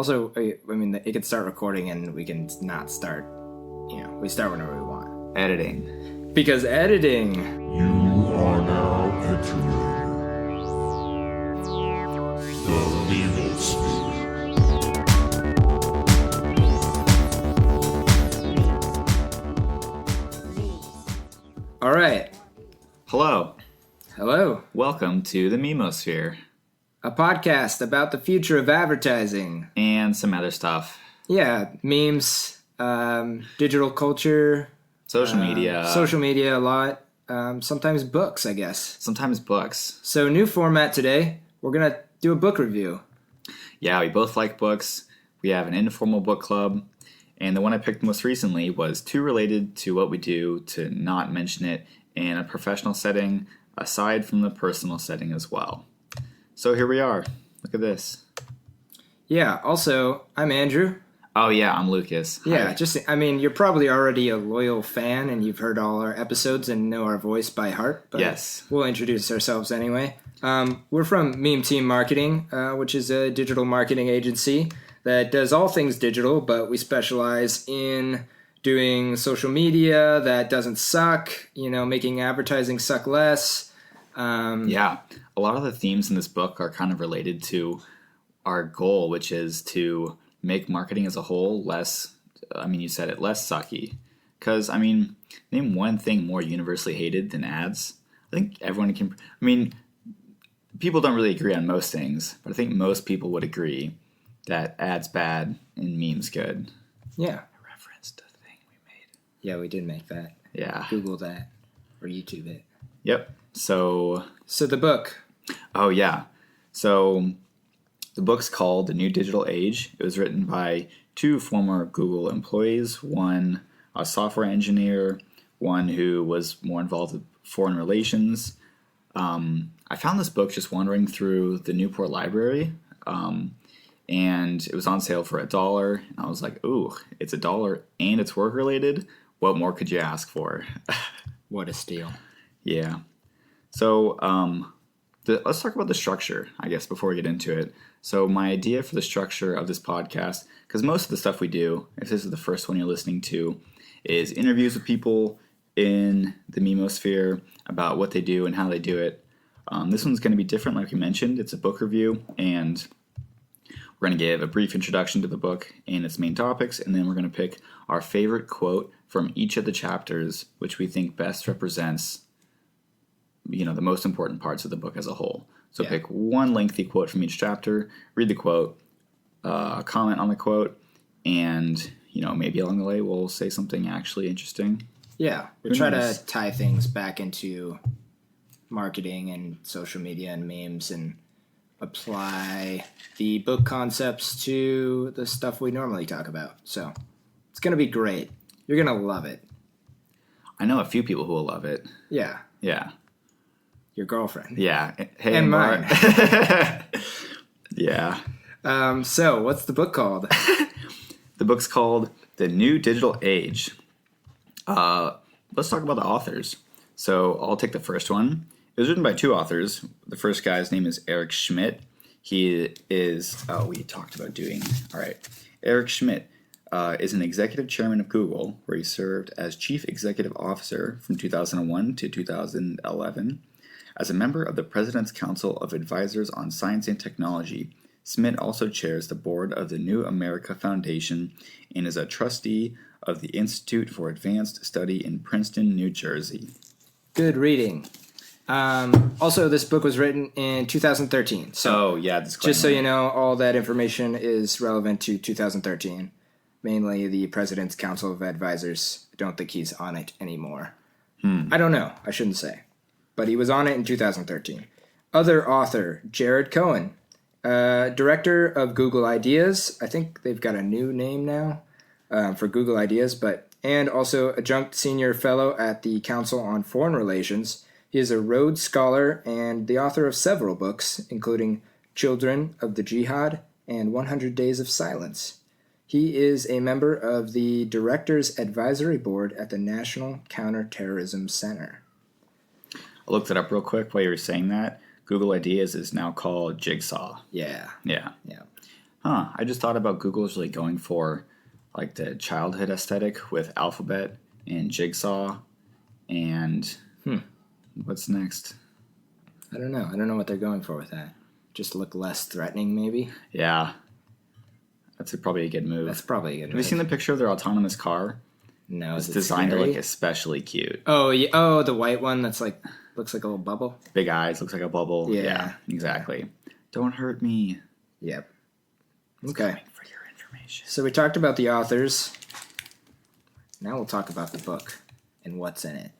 Also, I mean, it could start recording and we can not start, we start whenever we want. Editing. Because editing. You are now entering the needlesphere. All right. Hello. Hello. Welcome to the Memosphere. A podcast about the future of advertising. And some other stuff. Yeah, memes, digital culture. Social media. Social media a lot. Sometimes books, I guess. Sometimes books. So new format today. We're going to do a book review. Yeah, we both like books. We have an informal book club. And the one I picked most recently was too related to what we do to not mention it in a professional setting, aside from the personal setting as well. So here we are. Look at this. Yeah, also, I'm Andrew. Oh yeah, I'm Lukas. Yeah, Hi. you're probably already a loyal fan and you've heard all our episodes and know our voice by heart. But Yes. We'll introduce ourselves anyway. We're from Meme Team Marketing, which is a digital marketing agency that does all things digital, but we specialize in doing social media that doesn't suck, making advertising suck less. Yeah, a lot of the themes in this book are kind of related to our goal, which is to make marketing as a whole less, you said it, less sucky. Because, name one thing more universally hated than ads. I think everyone can, people don't really agree on most things, but I think most people would agree that ads bad and memes good. Yeah. I referenced a thing we made. Yeah, we did make that. Yeah. Google that or YouTube it. Yep. So the book. Oh, yeah. So the book's called The New Digital Age. It was written by two former Google employees, one a software engineer, one who was more involved with foreign relations. I found this book just wandering through the Newport Library, and it was on sale for $1. And I was like, ooh, it's $1 and it's work-related. What more could you ask for? What a steal. Yeah. So let's talk about the structure, I guess, before we get into it. So my idea for the structure of this podcast, because most of the stuff we do, if this is the first one you're listening to, is interviews with people in the Memosphere about what they do and how they do it. This one's going to be different, like we mentioned. It's a book review, and we're going to give a brief introduction to the book and its main topics, and then we're going to pick our favorite quote from each of the chapters, which we think best represents the most important parts of the book as a whole. So pick one lengthy quote from each chapter, read the quote, comment on the quote, and, maybe along the way we'll say something actually interesting. Yeah, we try to tie things back into marketing and social media and memes and apply the book concepts to the stuff we normally talk about. So it's going to be great. You're going to love it. I know a few people who will love it. Yeah. Yeah. Your girlfriend. Yeah. Hey, and mine. Yeah. So what's the book called? The book's called The New Digital Age. Let's talk about the authors. So I'll take the first one. It was written by two authors. The first guy's name is Eric Schmidt. He is, we talked about doing, all right. Eric Schmidt is an executive chairman of Google, where he served as chief executive officer from 2001 to 2011. As a member of the President's Council of Advisors on Science and Technology, Schmidt also chairs the board of the New America Foundation and is a trustee of the Institute for Advanced Study in Princeton, New Jersey. Good reading. Also, this book was written in 2013. So just so you know, all that information is relevant to 2013. Mainly the President's Council of Advisors. I don't think he's on it anymore. I don't know. I shouldn't say. But he was on it in 2013. Other author, Jared Cohen. Director of Google Ideas. I think they've got a new name now for Google Ideas. And also adjunct senior fellow at the Council on Foreign Relations. He is a Rhodes Scholar and the author of several books, including Children of the Jihad and 100 Days of Silence. He is a member of the Directors Advisory Board at the National Counterterrorism Center. I looked it up real quick while you were saying that. Google Ideas is now called Jigsaw. Yeah. Yeah. I just thought about Google's really going for like the childhood aesthetic with Alphabet and Jigsaw and what's next? I don't know. I don't know what they're going for with that. Just look less threatening, maybe? Yeah. That's probably a good move. That's probably a good move. Have you seen the picture of their autonomous car? No, it's designed to look especially cute. Oh, yeah. Oh, the white one that's like, looks like a little bubble? Big eyes, looks like a bubble. Yeah. Exactly. Don't hurt me. Yep. It's okay. coming for your information. So we talked about the authors. Now we'll talk about the book and what's in it.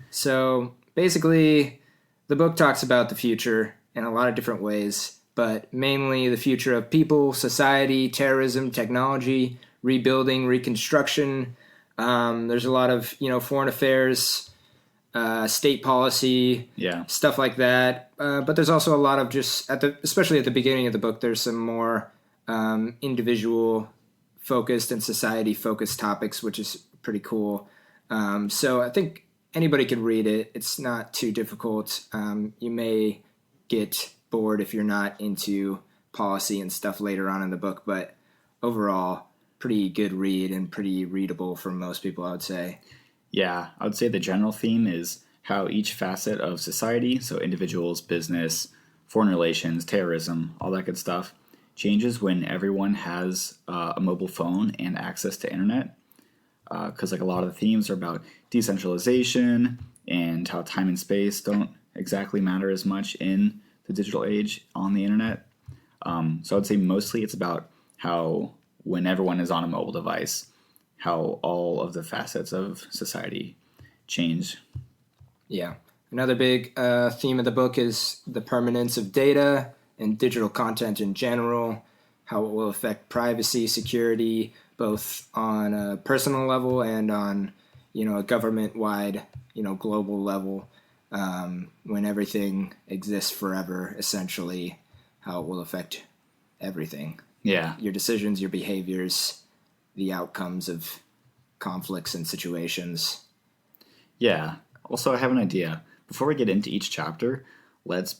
So basically, the book talks about the future in a lot of different ways, but mainly the future of people, society, terrorism, technology, rebuilding, reconstruction. There's a lot of, foreign affairs, state policy, stuff like that. But there's also a lot of just, especially at the beginning of the book, there's some more individual focused and society focused topics, which is pretty cool. So I think anybody can read it. It's not too difficult. You may get bored if you're not into policy and stuff later on in the book, but overall, pretty good read and pretty readable for most people, I would say. Yeah, I would say the general theme is how each facet of society, so individuals, business, foreign relations, terrorism, all that good stuff, changes when everyone has a mobile phone and access to internet. Because like a lot of the themes are about decentralization and how time and space don't exactly matter as much in the digital age on the internet. So I would say mostly it's about how when everyone is on a mobile device, how all of the facets of society change. Yeah. Another big theme of the book is the permanence of data and digital content in general, how it will affect privacy, security, both on a personal level and on, a government-wide, global level, when everything exists forever, essentially, how it will affect everything. Yeah. Your decisions, your behaviors, the outcomes of conflicts and situations. Yeah. Also, I have an idea. Before we get into each chapter, let's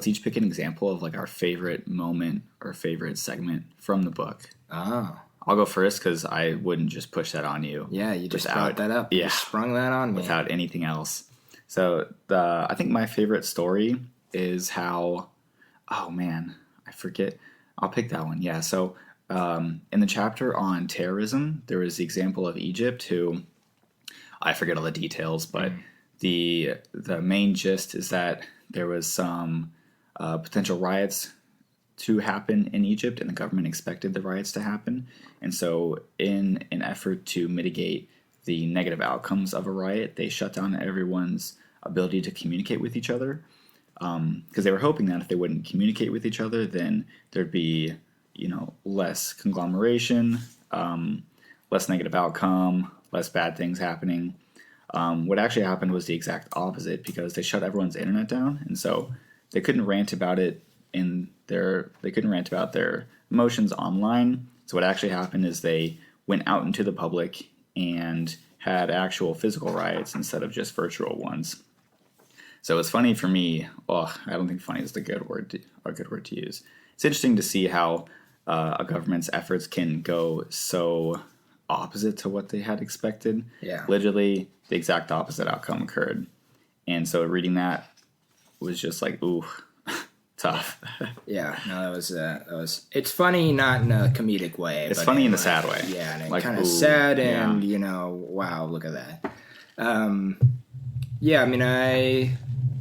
each pick an example of like our favorite moment or favorite segment from the book. Oh. I'll go first because I wouldn't just push that on you. Yeah, you just brought that up. Yeah. You just sprung that on me. Without anything else. So I think my favorite story is how, oh man, I forget. I'll pick that one. Yeah. So in the chapter on terrorism, there was the example of Egypt who, I forget all the details, but the main gist is that there was some potential riots to happen in Egypt, and the government expected the riots to happen. And so in an effort to mitigate the negative outcomes of a riot, they shut down everyone's ability to communicate with each other, because they were hoping that if they wouldn't communicate with each other, then there'd be, less conglomeration, less negative outcome, less bad things happening. What actually happened was the exact opposite, because they shut everyone's internet down, and so they couldn't rant about it they couldn't rant about their emotions online. So what actually happened is they went out into the public and had actual physical riots instead of just virtual ones. So it's funny for me. Well, I don't think funny is a good word to use. It's interesting to see how a government's efforts can go so opposite to what they had expected. Yeah. Literally, the exact opposite outcome occurred. And so reading that was just like, ooh, tough. Yeah, no, that was. It's funny, not in a comedic way. It's funny in a sad way. Yeah, and like, kind of sad, and wow, look at that. Yeah, I mean, I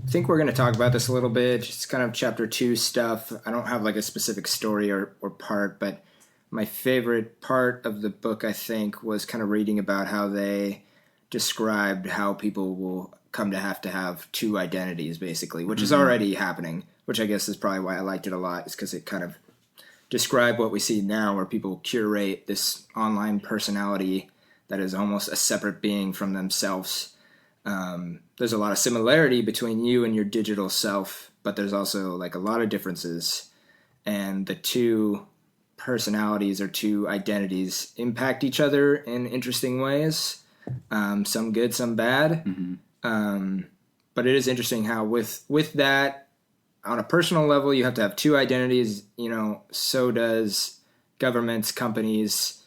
think we're going to talk about this a little bit. Just kind of chapter 2 stuff. I don't have like a specific story or part, but my favorite part of the book, I think, was kind of reading about how they described how people will come to have 2 identities, basically, which is already happening, which I guess is probably why I liked it a lot, is because it kind of described what we see now, where people curate this online personality that is almost a separate being from themselves. There's a lot of similarity between you and your digital self, but there's also like a lot of differences, and the 2 personalities or 2 identities impact each other in interesting ways, some good, some bad. But it is interesting how with that, on a personal level, you have to have two identities. So does governments, companies.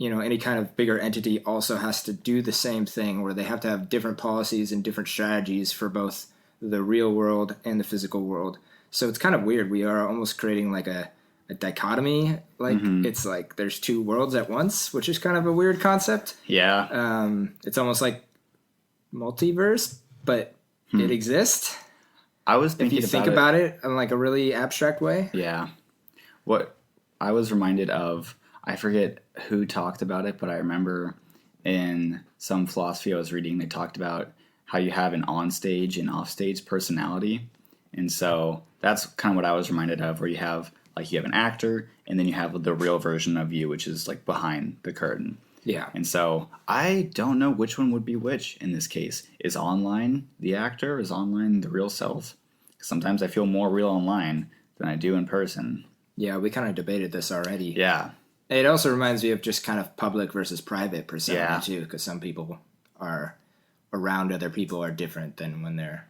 Any kind of bigger entity also has to do the same thing, where they have to have different policies and different strategies for both the real world and the physical world. So it's kind of weird. We are almost creating like a dichotomy. Like it's like there's two worlds at once, which is kind of a weird concept. Yeah. It's almost like multiverse, but it exists. I was thinking if you think about it in like a really abstract way. Yeah. What I was reminded of, I forget who talked about it, but I remember in some philosophy I was reading, they talked about how you have an on-stage and off-stage personality. And so that's kind of what I was reminded of, where you have an actor, and then you have the real version of you, which is like behind the curtain. Yeah. And so I don't know which one would be which in this case. Is online the actor? Is online the real self? Sometimes I feel more real online than I do in person. Yeah, we kind of debated this already. Yeah. It also reminds me of just kind of public versus private persona too, because some people are around other people are different than when they're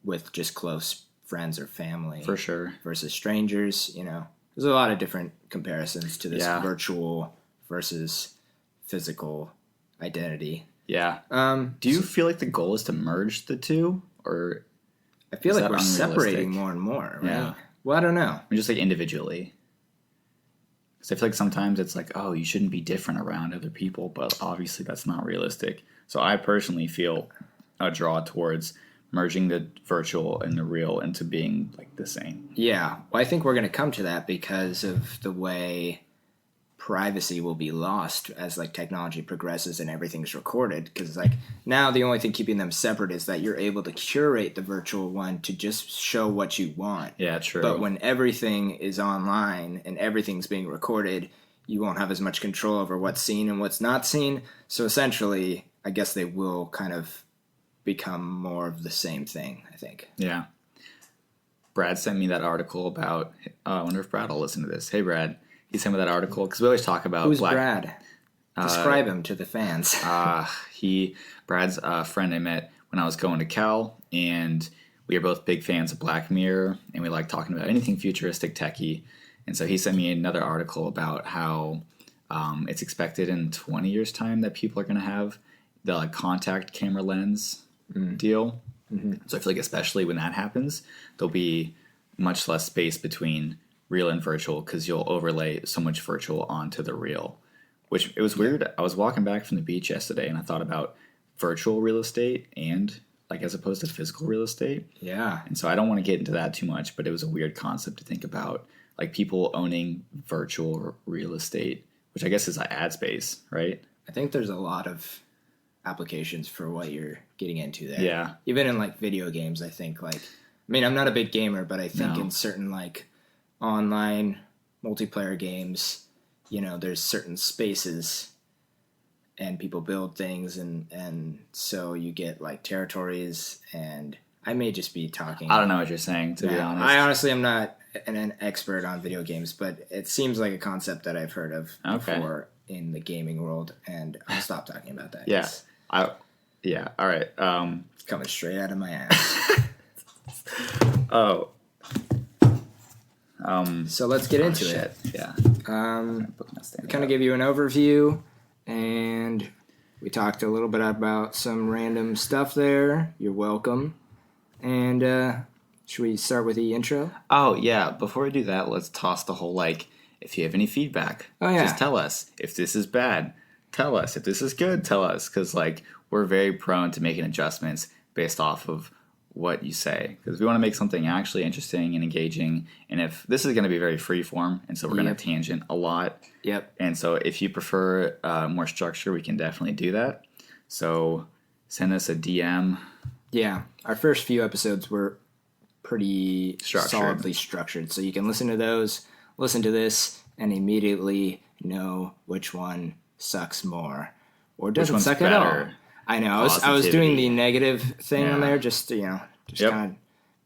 with just close friends or family. For sure. Versus strangers, There's a lot of different comparisons to this virtual versus physical identity. Yeah. Do you feel like the goal is to merge the two, or I feel like we're separating more and more, right? Yeah. Well, I don't know. Just like individually. Because I feel like sometimes it's like, oh, you shouldn't be different around other people, but obviously that's not realistic. So I personally feel a draw towards merging the virtual and the real into being like the same. Yeah. Well, I think we're going to come to that because of the way privacy will be lost as like technology progresses and everything's recorded, because like now the only thing keeping them separate is that you're able to curate the virtual one to just show what you want. Yeah, true. But when everything is online and everything's being recorded, you won't have as much control over what's seen and what's not seen. So essentially, I guess they will kind of become more of the same thing, I think. Yeah. Brad sent me that article about, I wonder if Brad will listen to this. Hey, Brad. He sent me that article because we always talk about Who's Brad? Describe him to the fans. Brad's a friend I met when I was going to Cal, and we are both big fans of Black Mirror, and we like talking about anything futuristic, techie. And so he sent me another article about how it's expected in 20 years' time that people are going to have the like contact camera lens deal. Mm-hmm. So I feel like especially when that happens, there'll be much less space between real and virtual, because you'll overlay so much virtual onto the real, which it was weird. I was walking back from the beach yesterday and I thought about virtual real estate and like as opposed to physical real estate. Yeah. And so I don't want to get into that too much, but it was a weird concept to think about, like people owning virtual real estate, which I guess is like ad space, right? I think there's a lot of applications for what you're getting into there. Yeah. Even in like video games, I think I'm not a big gamer, but I think in certain like online multiplayer games, there's certain spaces and people build things and so you get like territories, and I may just be talking. I don't know what you're saying, to be honest. I honestly am not an expert on video games, but it seems like a concept that I've heard of before in the gaming world, and I'll stop talking about that. Yeah. All right. It's coming straight out of my ass. Oh. So let's get into it. Yeah. We kind of give you an overview, and we talked a little bit about some random stuff there. You're welcome. And should we start with the intro? Oh, yeah. Before we do that, let's toss the whole, if you have any feedback, just tell us. If this is bad, tell us. If this is good, tell us. Because, we're very prone to making adjustments based off of what you say, because we want to make something actually interesting and engaging. And if this is going to be very free form, and so we're going to tangent a lot. Yep. And so if you prefer more structure, we can definitely do that. So send us a DM. Yeah. Our first few episodes were pretty solidly structured. So you can listen to those, listen to this, and immediately know which one sucks more or doesn't suck at all. I know. I was doing the negative thing on there just to, kind of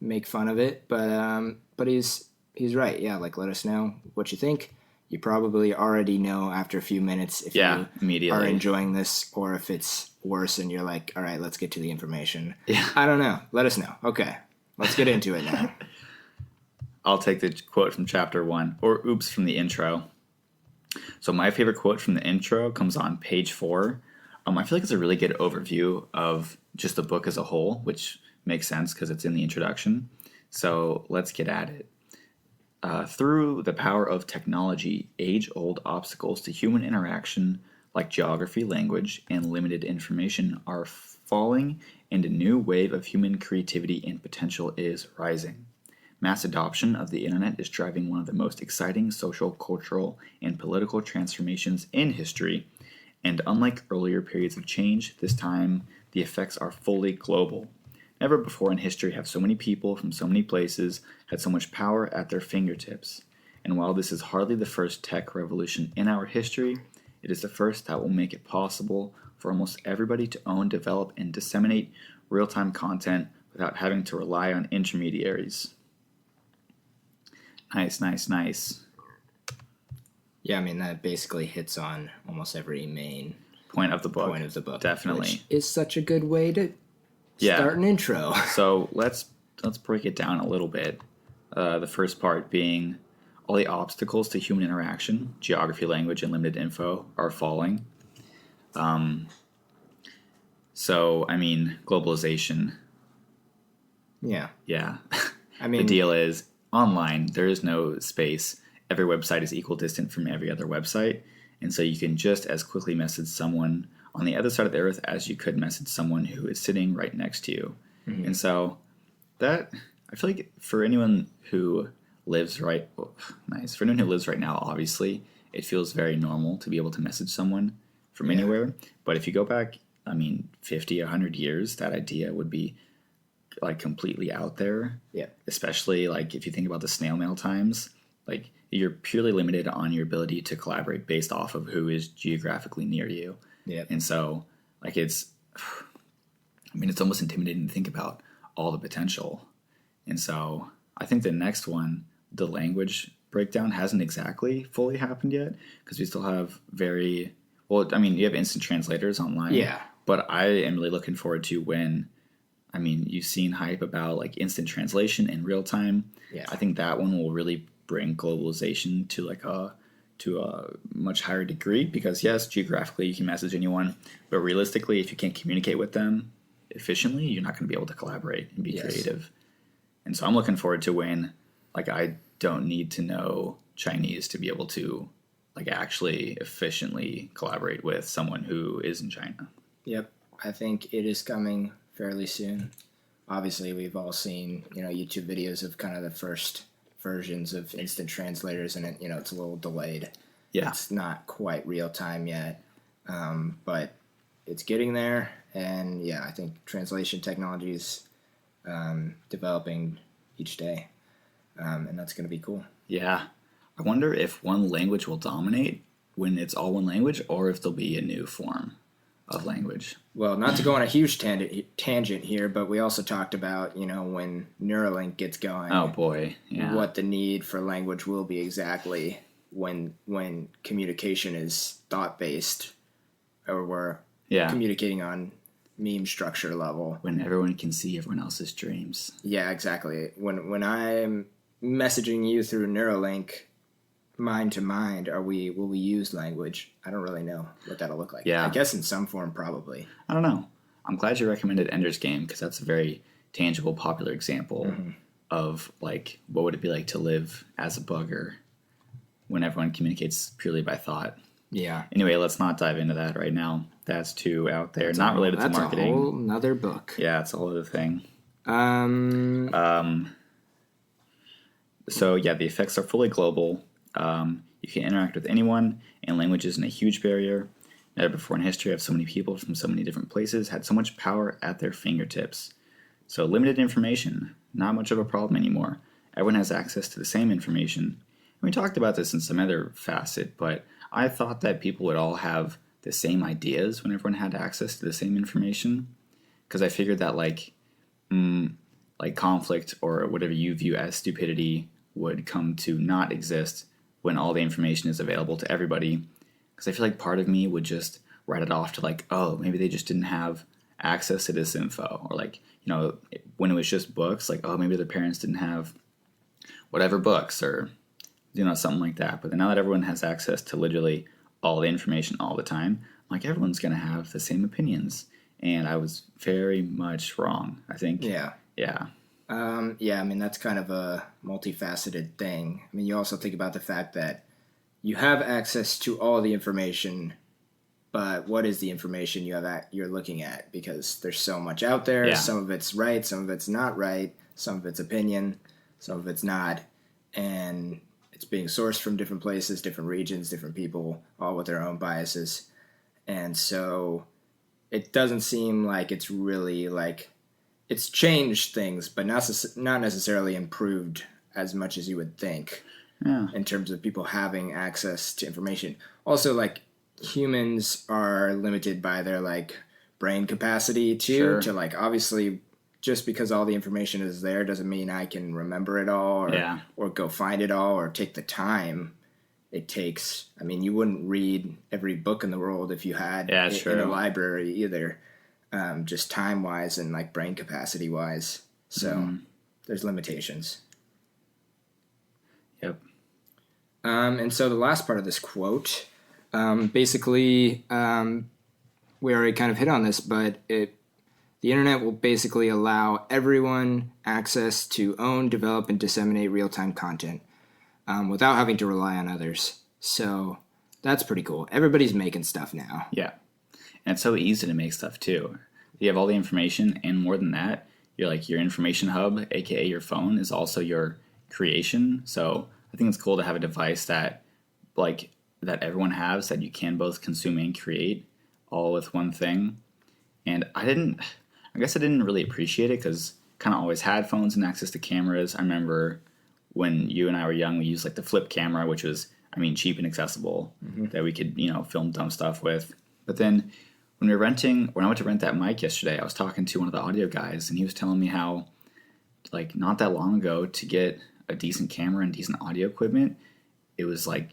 make fun of it. But he's right. Yeah, let us know what you think. You probably already know after a few minutes if you immediately are enjoying this or if it's worse and you're like, all right, let's get to the information. Yeah. I don't know. Let us know. Okay. Let's get into it now. I'll take the quote from chapter 1, or oops, from the intro. So my favorite quote from the intro comes on page 4. I feel like it's a really good overview of just the book as a whole, which makes sense because it's in the introduction. So let's get at it. Through the power of technology, age-old obstacles to human interaction like geography, language, and limited information are falling, and a new wave of human creativity and potential is rising. Mass adoption of the internet is driving one of the most exciting social, cultural, and political transformations in history, and unlike earlier periods of change, this time the effects are fully global. Never before in history have so many people from so many places had so much power at their fingertips. And while this is hardly the first tech revolution in our history, it is the first that will make it possible for almost everybody to own, develop, and disseminate real-time content without having to rely on intermediaries. Nice. Yeah, I mean, that basically hits on almost every main Point of the book. Definitely. Which is such a good way to start an intro. So let's break it down a little bit. The first part being all the obstacles to human interaction, geography, language, and limited info are falling. So, I mean, globalization. Yeah. I mean, the deal is online, there is no space. Every website is equal distant from every other website. And so you can just as quickly message someone on the other side of the earth as you could message someone who is sitting right next to you. Mm-hmm. And so that, I feel like for anyone who lives for anyone who lives right now, obviously, it feels very normal to be able to message someone from anywhere. But if you go back, 50, 100 years, that idea would be like completely out there. Yeah. Especially like if you think about the snail mail times, like you're purely limited on your ability to collaborate based off of who is geographically near you. Yeah. And so like it's almost intimidating to think about all the potential. And so I think the next one, the language breakdown, hasn't exactly fully happened yet because we still have you have instant translators online. Yeah. But I am really looking forward to when, you've seen hype about like instant translation in real time. Yeah. I think that one will really bring globalization to a much higher degree because yes, geographically you can message anyone, but realistically, if you can't communicate with them efficiently, you're not going to be able to collaborate and be creative. And so I'm looking forward to when I don't need to know Chinese to be able to actually efficiently collaborate with someone who is in China. Yep. I think it is coming fairly soon. Obviously, we've all seen, YouTube videos of kind of the first versions of instant translators, and it's a little delayed. Yeah. It's not quite real time yet, but it's getting there. And I think translation technology is developing each day, and that's going to be cool. Yeah. I wonder if one language will dominate when it's all one language, or if there'll be a new form of language. Well, not to go on a huge tangent here, but we also talked about, when Neuralink gets going. Oh, boy. Yeah. What the need for language will be exactly when communication is thought-based, or we're communicating on meme structure level. When everyone can see everyone else's dreams. Yeah, exactly. When I'm messaging you through Neuralink, mind to mind, will we use language? I don't really know what that'll look like. Yeah. I guess in some form, probably. I don't know. I'm glad you recommended Ender's Game because that's a very tangible, popular example of what would it be like to live as a bugger when everyone communicates purely by thought. Yeah. Anyway, let's not dive into that right now. That's too out there. Not related to marketing. That's a whole nother book. Yeah, it's a whole other thing. So the effects are fully global. You can interact with anyone, and language isn't a huge barrier. Never before in history have so many people from so many different places had so much power at their fingertips. So limited information, not much of a problem anymore. Everyone has access to the same information. We talked about this in some other facet, but I thought that people would all have the same ideas when everyone had access to the same information. Because I figured that conflict or whatever you view as stupidity would come to not exist when all the information is available to everybody. Because I feel like part of me would just write it off to maybe they just didn't have access to this info. Or when it was just books, maybe their parents didn't have whatever books or, something like that. But then now that everyone has access to literally all the information all the time, like everyone's going to have the same opinions. And I was very much wrong, I think. Yeah. Yeah. Yeah, I mean, that's kind of a multifaceted thing. I mean, you also think about the fact that you have access to all the information, but what is the information you're looking at? Because there's so much out there. Yeah. Some of it's right, some of it's not right, some of it's opinion, some of it's not. And it's being sourced from different places, different regions, different people, all with their own biases. And so it doesn't seem like it's really like it's changed things, but not necessarily improved as much as you would think in terms of people having access to information. Also, like, humans are limited by their, like, brain capacity, too, Sure. to, like, obviously, just because all the information is there doesn't mean I can remember it all or go find it all or take the time it takes. I mean, you wouldn't read every book in the world if you had it in a library either. Just time-wise and, like, brain capacity-wise. So there's limitations. Yep. And so the last part of this quote, basically, we already kind of hit on this, but the internet will basically allow everyone access to own, develop, and disseminate real-time content without having to rely on others. So that's pretty cool. Everybody's making stuff now. Yeah. And it's so easy to make stuff too. You have all the information, and more than that, you're like your information hub, aka your phone, is also your creation. So I think it's cool to have a device that everyone has that you can both consume and create all with one thing. And I guess I didn't really appreciate it because kind of always had phones and access to cameras. I remember when you and I were young, we used like the flip camera, which was, cheap and accessible, that we could, film dumb stuff with. But then when I went to rent that mic yesterday, I was talking to one of the audio guys, and he was telling me how, like, not that long ago, to get a decent camera and decent audio equipment, it was like,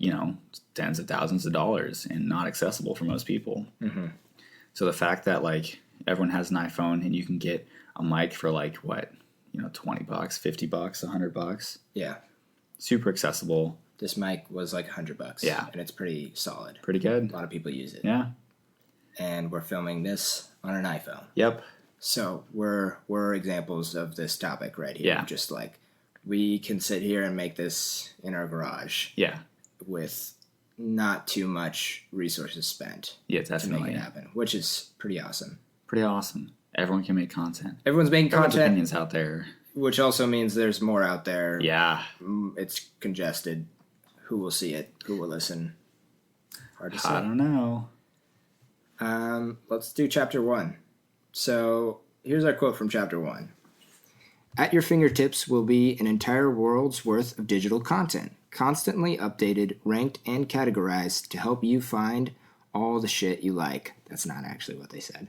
tens of thousands of dollars and not accessible for most people. Mm-hmm. So the fact that, like, everyone has an iPhone and you can get a mic for, like, what, $20, $50, $100. Yeah. Super accessible. This mic was like $100. Yeah. And it's pretty solid. Pretty good. A lot of people use it. Yeah. And we're filming this on an iPhone. Yep. So we're examples of this topic right here. Yeah. Just like we can sit here and make this in our garage. Yeah. With not too much resources spent. Yeah, definitely. To make it happen, which is pretty awesome. Pretty awesome. Everyone can make content. Everyone's making content. There's opinions out there. Which also means there's more out there. Yeah. It's congested. Who will see it? Who will listen? Hard to say. I don't know. Let's do chapter 1. So here's our quote from chapter 1. At your fingertips will be an entire world's worth of digital content, constantly updated, ranked, and categorized to help you find all the shit you like. That's not actually what they said.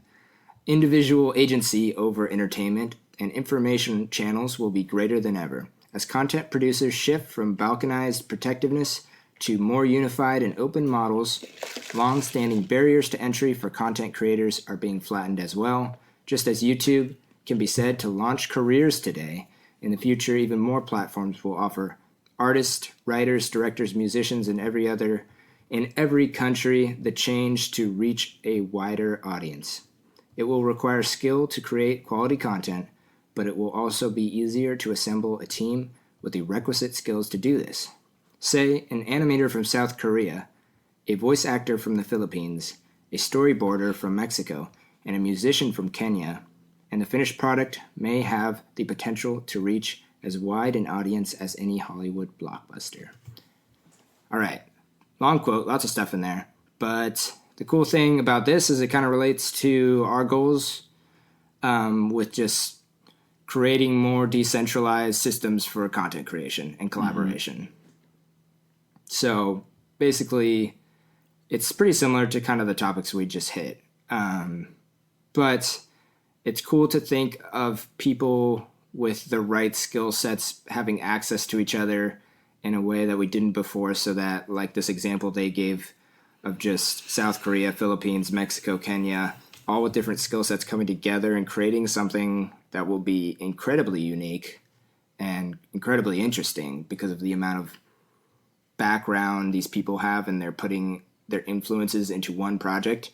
Individual agency over entertainment and information channels will be greater than ever, as content producers shift from balkanized protectiveness to more unified and open models. Long-standing barriers to entry for content creators are being flattened as well. Just as YouTube can be said to launch careers today, in the future even more platforms will offer artists, writers, directors, musicians, and in every country the change to reach a wider audience. It will require skill to create quality content, but it will also be easier to assemble a team with the requisite skills to do this. Say, an animator from South Korea, a voice actor from the Philippines, a storyboarder from Mexico, and a musician from Kenya, and the finished product may have the potential to reach as wide an audience as any Hollywood blockbuster. All right, long quote, lots of stuff in there, but the cool thing about this is it kind of relates to our goals with just creating more decentralized systems for content creation and collaboration. Mm-hmm. So basically, it's pretty similar to kind of the topics we just hit. But it's cool to think of people with the right skill sets having access to each other in a way that we didn't before, so that, like this example they gave of just South Korea, Philippines, Mexico, Kenya, all with different skill sets coming together and creating something that will be incredibly unique and incredibly interesting because of the amount of background these people have, and they're putting their influences into one project.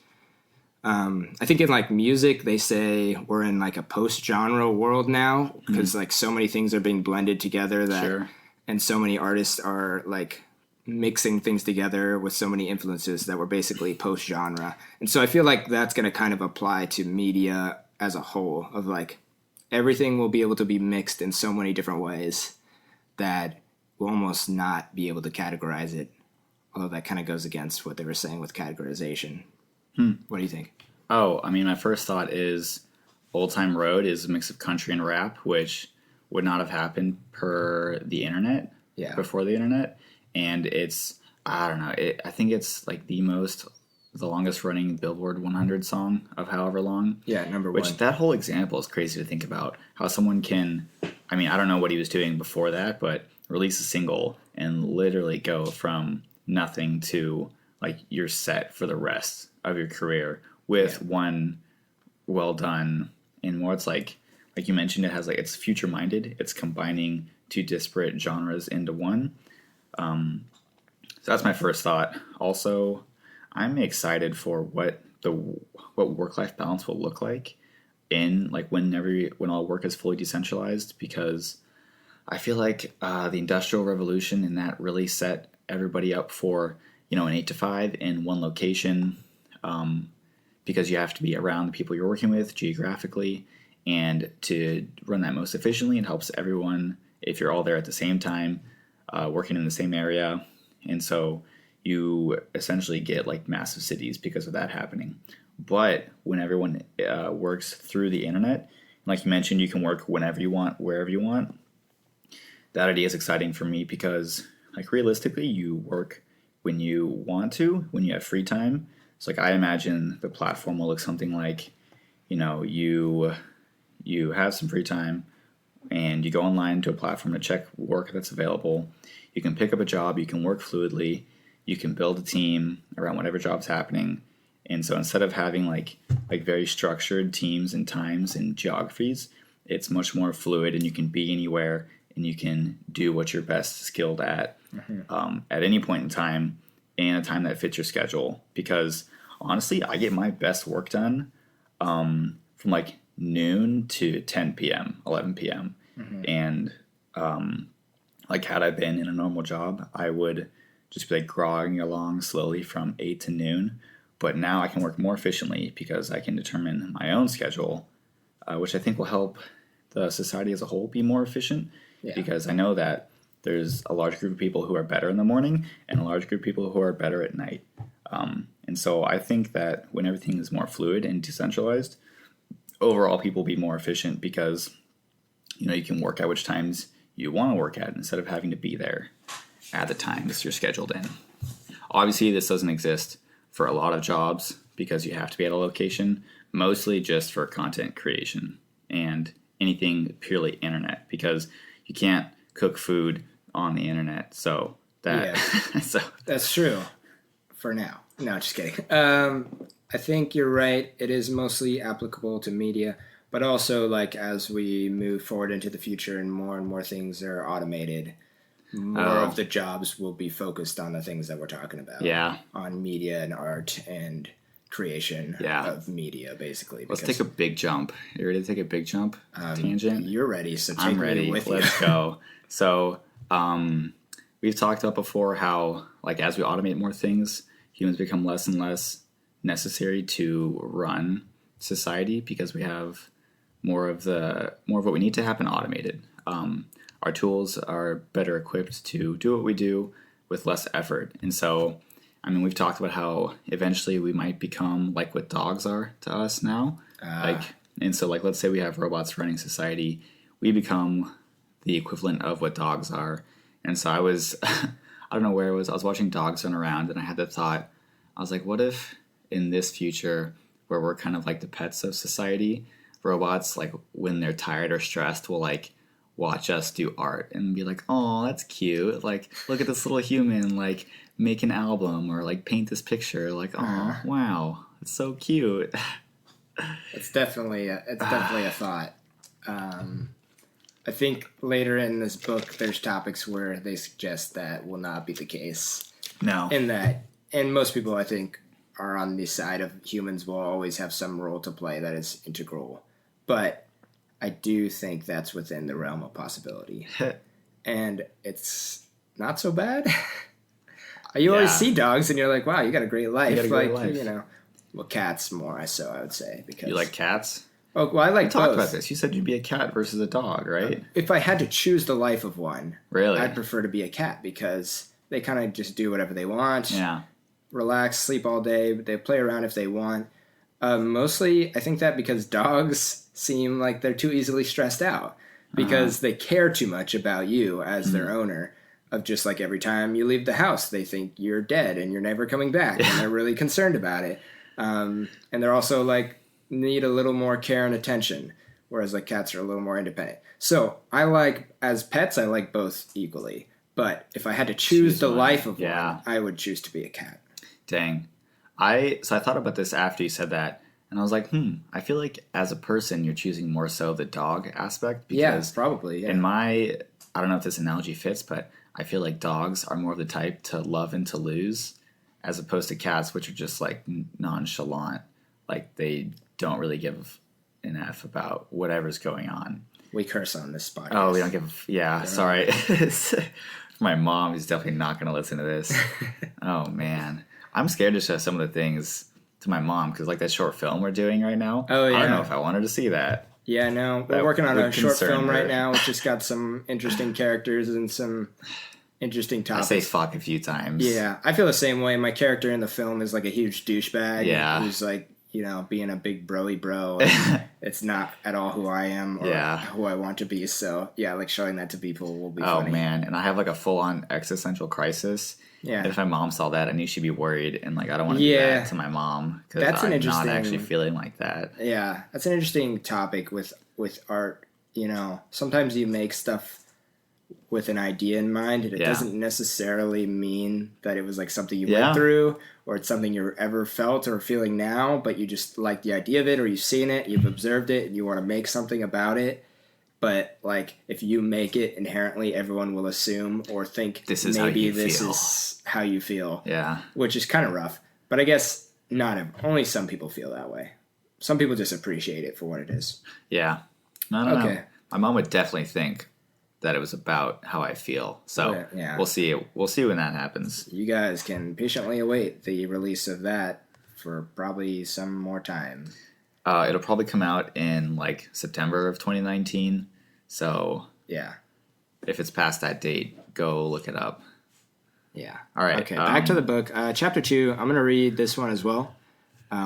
I think in like music, they say we're in like a post-genre world now because like so many things are being blended together that, and so many artists are like mixing things together with so many influences that we're basically post-genre. And so I feel like that's going to kind of apply to media as a whole, of like everything will be able to be mixed in so many different ways that we'll almost not be able to categorize it. Although that kind of goes against what they were saying with categorization. What do you think? Oh, I mean, my first thought is Old Time Road is a mix of country and rap, which would not have happened per the internet, before the internet. And it's, I don't know, I think it's like the longest running Billboard 100 song of however long. Yeah, number one. Which that whole example is crazy to think about. How someone can, I mean, I don't know what he was doing before that, but release a single and literally go from nothing to like you're set for the rest of your career with one well done. And more, it's like you mentioned, it has like, it's future minded. It's combining two disparate genres into one. So that's my first thought. Also, I'm excited for what work-life balance will look like in like when all work is fully decentralized, because I feel like the Industrial Revolution and that really set everybody up for, an 8 to 5 in one location, because you have to be around the people you're working with geographically, and to run that most efficiently, it helps everyone if you're all there at the same time, working in the same area. And so you essentially get like massive cities because of that happening. But when everyone works through the internet, like you mentioned, you can work whenever you want, wherever you want. That idea is exciting for me because, like, realistically, you work when you want to, when you have free time. So, like, I imagine the platform will look something like, you have some free time and you go online to a platform to check work that's available. You can pick up a job, you can work fluidly, you can build a team around whatever job's happening. And so instead of having like very structured teams and times and geographies, it's much more fluid, and you can be anywhere and you can do what you're best skilled at any point in time, and a time that fits your schedule. Because honestly, I get my best work done from like noon to 10 p.m., 11 p.m. And like had I been in a normal job, I would just be like grogging along slowly from 8 to noon. But now I can work more efficiently because I can determine my own schedule, which I think will help the society as a whole be more efficient. Yeah. Because I know that there's a large group of people who are better in the morning and a large group of people who are better at night. And so I think that when everything is more fluid and decentralized, overall people will be more efficient because, you can work at which times you want to work at instead of having to be there at the times you're scheduled in. Obviously, this doesn't exist for a lot of jobs because you have to be at a location, mostly just for content creation and anything purely internet, because you can't cook food on the internet. So that that's true for now. No, just kidding. I think you're right. It is mostly applicable to media, but also like as we move forward into the future and more things are automated, more of the jobs will be focused on the things that we're talking about. Yeah. On media and art and creation of media, basically. Let's take a big jump. You ready to take a big jump? Tangent? You're ready, so take I'm ready. me with you. Let's go. So, we've talked about before how, like, as we automate more things, humans become less and less necessary to run society because we have more of what we need to happen automated. Our tools are better equipped to do what we do with less effort. And so, we've talked about how eventually we might become like what dogs are to us now. So let's say we have robots running society, we become the equivalent of what dogs are. And so I was, I don't know where I was watching dogs run around, and I had the thought, I was like, what if in this future where we're kind of like the pets of society, robots, like when they're tired or stressed, will like watch us do art and be like, oh, that's cute. Like, look at this little human, like make an album or like paint this picture. Like, oh, wow, it's so cute. It's definitely a thought. I think later in this book, there's topics where they suggest that will not be the case. No. And most people, I think, are on the side of humans will always have some role to play that is integral. But I do think that's within the realm of possibility. And it's not so bad. You always see dogs and you're like, wow, you got a great life. Well, cats more so, I would say. Because you like cats? Oh, well, I like we talked about this. You said you'd be a cat versus a dog, right? If I had to choose the life of one, really, I'd prefer to be a cat because they kind of just do whatever they want. Yeah. Relax, sleep all day. They play around if they want. Mostly, I think that because dogs seem like they're too easily stressed out because they care too much about you as their owner. Of just like every time you leave the house, they think you're dead and you're never coming back, and they're really concerned about it. And they're also like need a little more care and attention, whereas like cats are a little more independent. So I like, as pets, I like both equally. But if I had to choose the life of one, I would choose to be a cat. Dang. I thought about this after you said that, and I was like, I feel like as a person, you're choosing more so the dog aspect. Because probably. Yeah. In I don't know if this analogy fits, but I feel like dogs are more of the type to love and to lose, as opposed to cats, which are just like nonchalant. Like they don't really give an F about whatever's going on. We curse on this podcast. Oh, we don't give. Yeah, sorry. My mom is definitely not going to listen to this. Oh man, I'm scared to show some of the things to my mom because like that short film we're doing right now. Oh yeah. I don't know if I want her to see that. Yeah, no, we're working on a short film right now, which just got some interesting characters and some interesting topics. I say fuck a few times. Yeah, I feel the same way. My character in the film is like a huge douchebag. Yeah. Who's like, being a big broy bro. It's not at all who I am or who I want to be. So, yeah, like showing that to people will be funny. Oh, man. And I have like a full-on existential crisis. Yeah. And if my mom saw that, I knew she'd be worried. And like, I don't want to do that to my mom because I'm not actually feeling like that. Yeah. That's an interesting topic with art. Sometimes you make stuff with an idea in mind, and it doesn't necessarily mean that it was like something you went through or it's something you ever felt or feeling now, but you just like the idea of it or you've seen it, you've observed it, and you want to make something about it. But like if you make it inherently, everyone will assume or think this is how you feel. Yeah. Which is kind of rough. But I guess only some people feel that way. Some people just appreciate it for what it is. Yeah. I don't know. My mom would definitely think that it was about how I feel. So we'll see. We'll see when that happens. You guys can patiently await the release of that for probably some more time. It'll probably come out in like September of 2019. So yeah, if it's past that date, go look it up. Yeah. All right. Okay. Back to the book. Chapter 2. I'm going to read this one as well.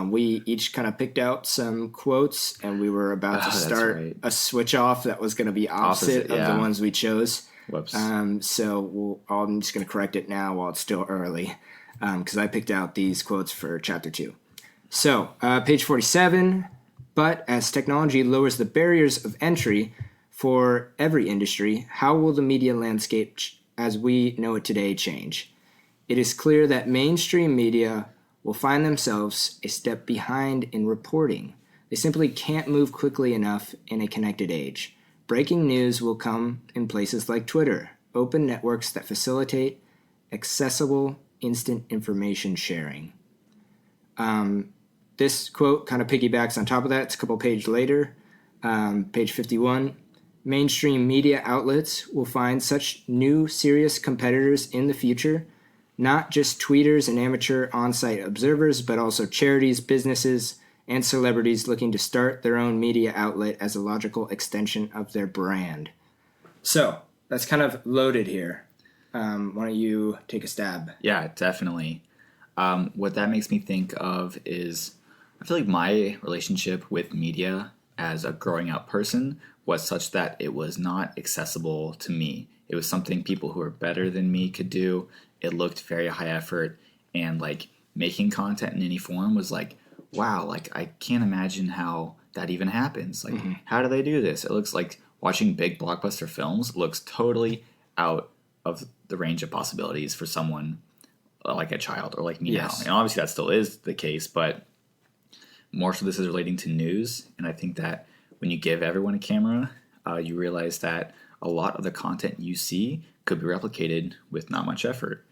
We each kind of picked out some quotes, and we were about to start a switch off that was going to be opposite of the ones we chose. Whoops. So I'm just going to correct it now while it's still early, because I picked out these quotes for Chapter 2. So, page 47, but as technology lowers the barriers of entry for every industry, how will the media landscape as we know it today change? It is clear that mainstream media will find themselves a step behind in reporting. They simply can't move quickly enough in a connected age. Breaking news will come in places like Twitter, open networks that facilitate accessible, instant information sharing. This quote kind of piggybacks on top of that. It's a couple pages later, page 51. Mainstream media outlets will find such new, serious competitors in the future, not just tweeters and amateur on-site observers, but also charities, businesses, and celebrities looking to start their own media outlet as a logical extension of their brand. So, that's kind of loaded here. Why don't you take a stab? Yeah, definitely. What that makes me think of is, I feel like my relationship with media as a growing up person was such that it was not accessible to me. It was something people who were better than me could do. It looked very high effort, and like making content in any form was like, wow, like I can't imagine how that even happens. Like, how do they do this? It looks like watching big blockbuster films looks totally out of the range of possibilities for someone like a child or like me now. And obviously that still is the case, but more so this is relating to news. And I think that when you give everyone a camera, you realize that a lot of the content you see could be replicated with not much effort.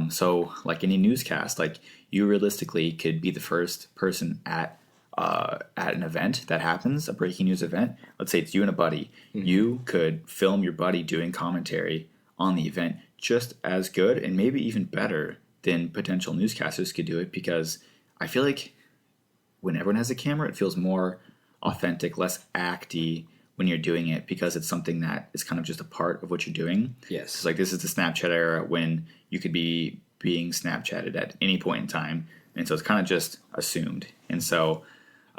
So like any newscast, like you realistically could be the first person at an event that happens, a breaking news event. Let's say it's you and a buddy. You could film your buddy doing commentary on the event just as good and maybe even better than potential newscasters could do it, because I feel like when everyone has a camera, it feels more authentic, less acty when you're doing it, because it's something that is kind of just a part of what you're doing. Yes. It's like this is the Snapchat era when you could be being Snapchatted at any point in time. And so it's kind of just assumed. And so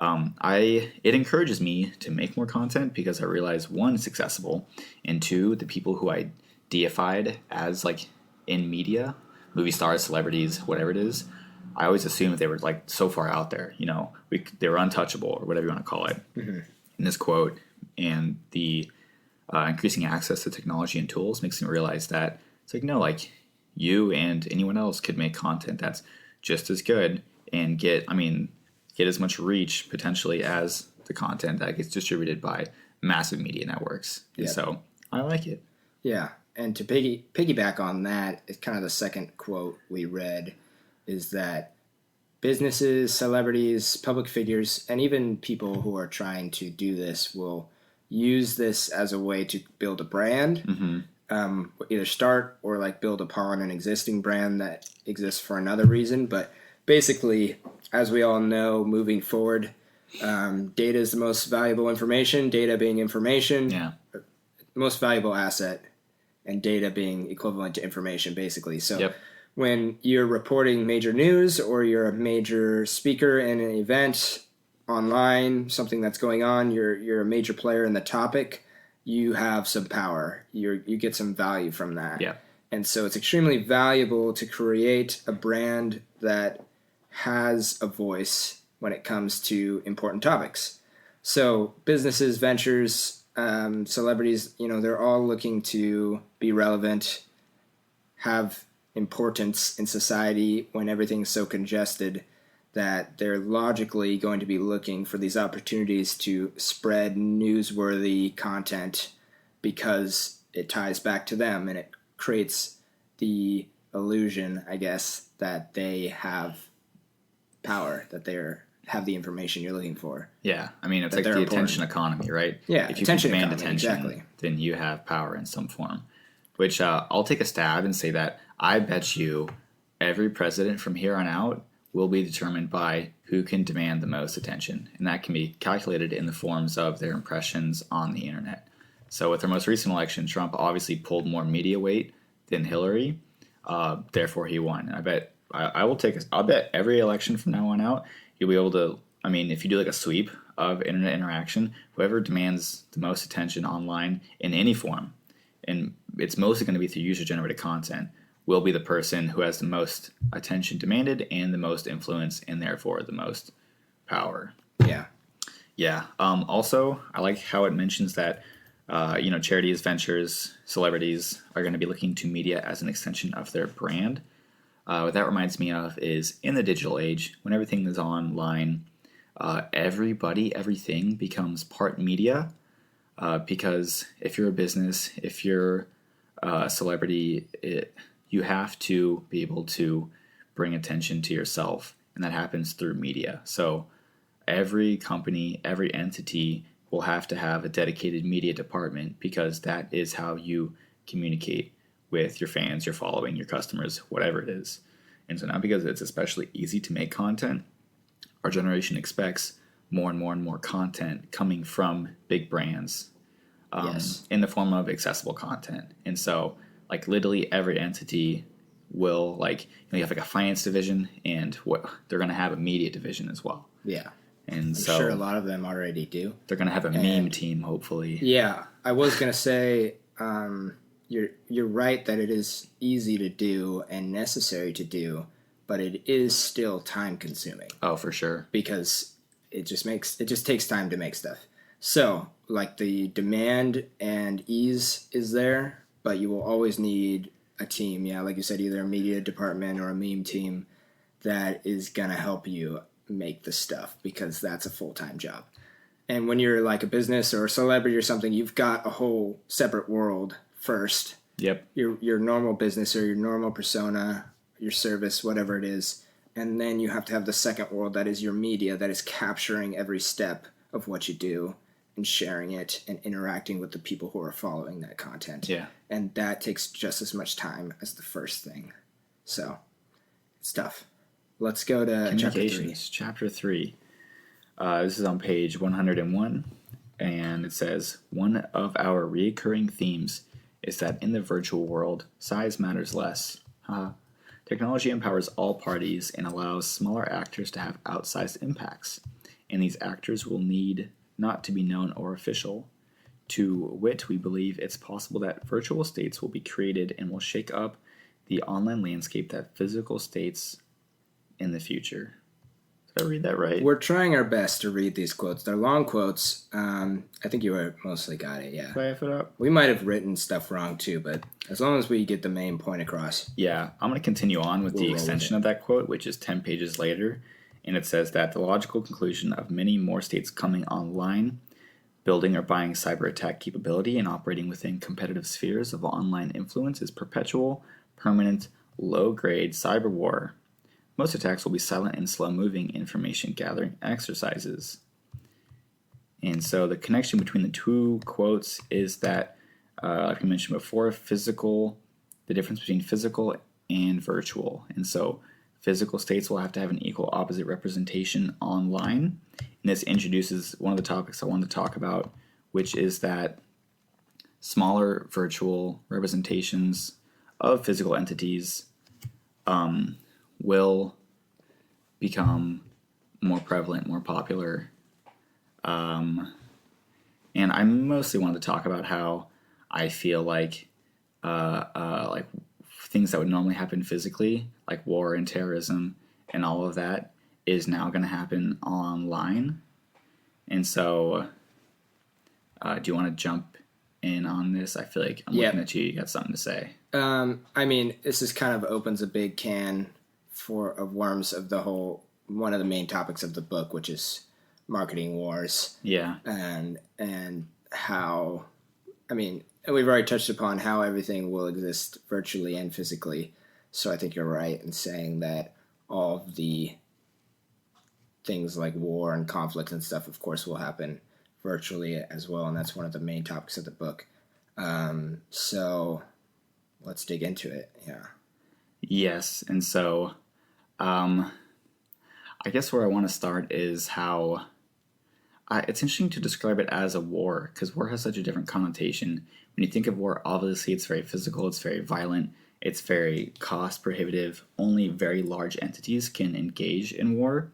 it encourages me to make more content, because I realize, one, it's accessible, and two, the people who I deified as like in media, movie stars, celebrities, whatever it is, I always assumed they were like so far out there, they were untouchable or whatever you want to call it. In this quote, and the increasing access to technology and tools makes me realize that it's like, no, like you and anyone else could make content that's just as good and get as much reach potentially as the content that gets distributed by massive media networks. Yep. And so I like it. Yeah. And to piggyback on that, it's kind of the second quote we read, is that businesses, celebrities, public figures, and even people who are trying to do this will use this as a way to build a brand, either start or like build upon an existing brand that exists for another reason. But basically, as we all know, moving forward, data is the most valuable information, data being information, most valuable asset, and data being equivalent to information, basically. So when you're reporting major news or you're a major speaker in an event online, something that's going on, you're a major player in the topic, you have some power. You get some value from that. Yeah. And so it's extremely valuable to create a brand that has a voice when it comes to important topics. So businesses, ventures, celebrities, they're all looking to be relevant, have importance in society when everything's so congested that they're logically going to be looking for these opportunities to spread newsworthy content because it ties back to them and it creates the illusion, I guess, that they have power, that they're have the information you're looking for. Yeah, I mean, it's like the attention economy, right? Yeah, if you can command economy, attention, exactly. then you have power in some form. Which I'll take a stab and say that I bet you every president from here on out will be determined by who can demand the most attention, and that can be calculated in the forms of their impressions on the internet. So with our most recent election, Trump obviously pulled more media weight than Hillary, therefore he won. And I'll bet every election from now on out, you'll be able to, if you do like a sweep of internet interaction, whoever demands the most attention online in any form, and it's mostly going to be through user-generated content, will be the person who has the most attention demanded and the most influence and therefore the most power. Yeah. Yeah. Also, I like how it mentions that, charities, ventures, celebrities are going to be looking to media as an extension of their brand. What that reminds me of is in the digital age, when everything is online, everything becomes part media. Because if you're a business, if you're a celebrity, you have to be able to bring attention to yourself, and that happens through media. So every company, every entity will have to have a dedicated media department, because that is how you communicate with your fans, your following, your customers, whatever it is. And so now, because it's especially easy to make content, our generation expects more and more and more content coming from big brands in the form of accessible content. And so like literally every entity will you have like a finance division, and they're going to have a media division as well. Yeah. And I'm sure a lot of them already do. They're going to have a meme team, hopefully. Yeah. I was going to say, you're right that it is easy to do and necessary to do, but it is still time consuming. Oh, for sure. Because it just takes time to make stuff. So like the demand and ease is there, but you will always need a team. Yeah. Like you said, either a media department or a meme team that is going to help you make the stuff, because that's a full-time job. And when you're like a business or a celebrity or something, you've got a whole separate world first. Yep. Your normal business or your normal persona, your service, whatever it is. And then you have to have the second world that is your media, that is capturing every step of what you do and sharing it and interacting with the people who are following that content. Yeah. And that takes just as much time as the first thing. So it's tough. Let's go to chapter 3. Chapter 3. This is on page 101, and it says, one of our recurring themes is that in the virtual world, size matters less. Technology empowers all parties and allows smaller actors to have outsized impacts, and these actors will need not to be known or official. To wit, we believe it's possible that virtual states will be created and will shake up the online landscape that physical states in the future. Did I read that right? We're trying our best to read these quotes. They're long quotes. I think you mostly got it, yeah. Did I F it up? We might have written stuff wrong too, but as long as we get the main point across. Yeah, I'm going to continue on with the extension of that quote, which is 10 pages later. And it says that the logical conclusion of many more states coming online, building or buying cyber attack capability, and operating within competitive spheres of online influence is perpetual, permanent, low-grade cyber war. Most attacks will be silent and slow-moving information gathering exercises. And so the connection between the two quotes is that, like we mentioned before, the difference between physical and virtual. And so physical states will have to have an equal opposite representation online. And this introduces one of the topics I wanted to talk about, which is that smaller virtual representations of physical entities will become more prevalent, more popular. And I mostly wanted to talk about how I feel like things that would normally happen physically, like war and terrorism and all of that, is now going to happen online. And so, do you want to jump in on this? I feel like I'm looking at you. You got something to say. I mean, this is kind of opens a big can of worms of one of the main topics of the book, which is marketing wars. Yeah. And how, I mean, we've already touched upon how everything will exist virtually and physically. So I think you're right in saying that all of the things like war and conflict and stuff, of course, will happen virtually as well. And that's one of the main topics of the book. So let's dig into it. Yeah. Yes. And so, I guess where I want to start is how it's interesting to describe it as a war, because war has such a different connotation. When you think of war, obviously it's very physical, it's very violent, it's very cost prohibitive. Only very large entities can engage in war.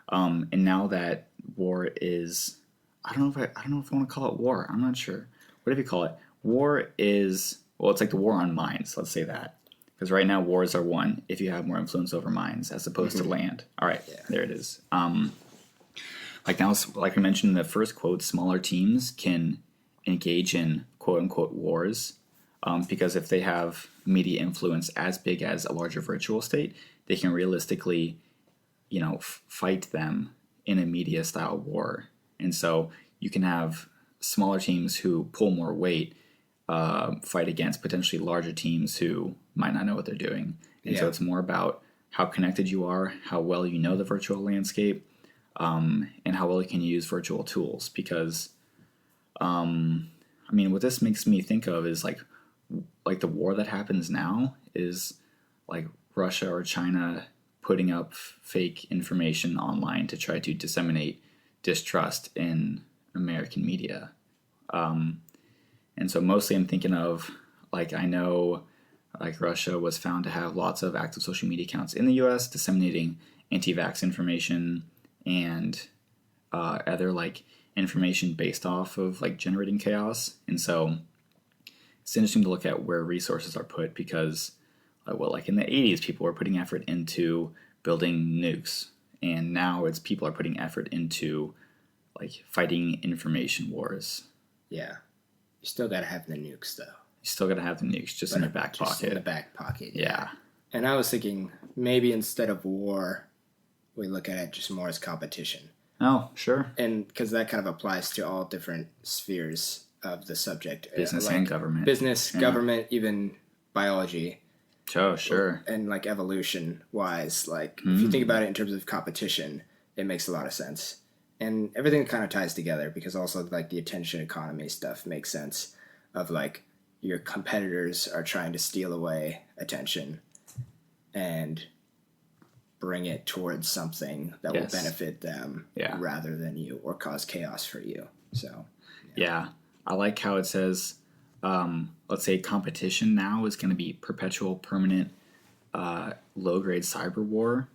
And now that war is, I don't know if I want to call it war. I'm not sure. Whatever you call it, war is, well, it's like the war on minds. Let's say that. Because right now wars are won if you have more influence over minds as opposed to land. All right, There it is. Like I mentioned in the first quote, smaller teams can engage in quote unquote wars because if they have media influence as big as a larger virtual state, they can realistically, fight them in a media style war. And so you can have smaller teams who pull more weight fight against potentially larger teams who might not know what they're doing. And so it's more about how connected you are, how well you know the virtual landscape, and how well you can use virtual tools. Because, what this makes me think of is like the war that happens now is like Russia or China putting up fake information online to try to disseminate distrust in American media. And so mostly I'm thinking of, I know Russia was found to have lots of active social media accounts in the U.S. disseminating anti-vax information and other information based off of generating chaos. And so it's interesting to look at where resources are put because, in the 80s, people were putting effort into building nukes. And now people are putting effort into fighting information wars. Yeah. You still got to have the nukes, though. You still got to have the nukes just in your back pocket. In the back pocket. Yeah. And I was thinking maybe instead of war, we look at it just more as competition. Oh, sure. And because that kind of applies to all different spheres of the subject. Business and government. Business, government, even biology. Oh, sure. And like evolution wise, like if you think about it in terms of competition, it makes a lot of sense. And everything kind of ties together because also like the attention economy stuff makes sense of like your competitors are trying to steal away attention and bring it towards something that will benefit them rather than you or cause chaos for you. So, yeah. I like how it says, let's say competition now is going to be perpetual, permanent, low-grade cyber war,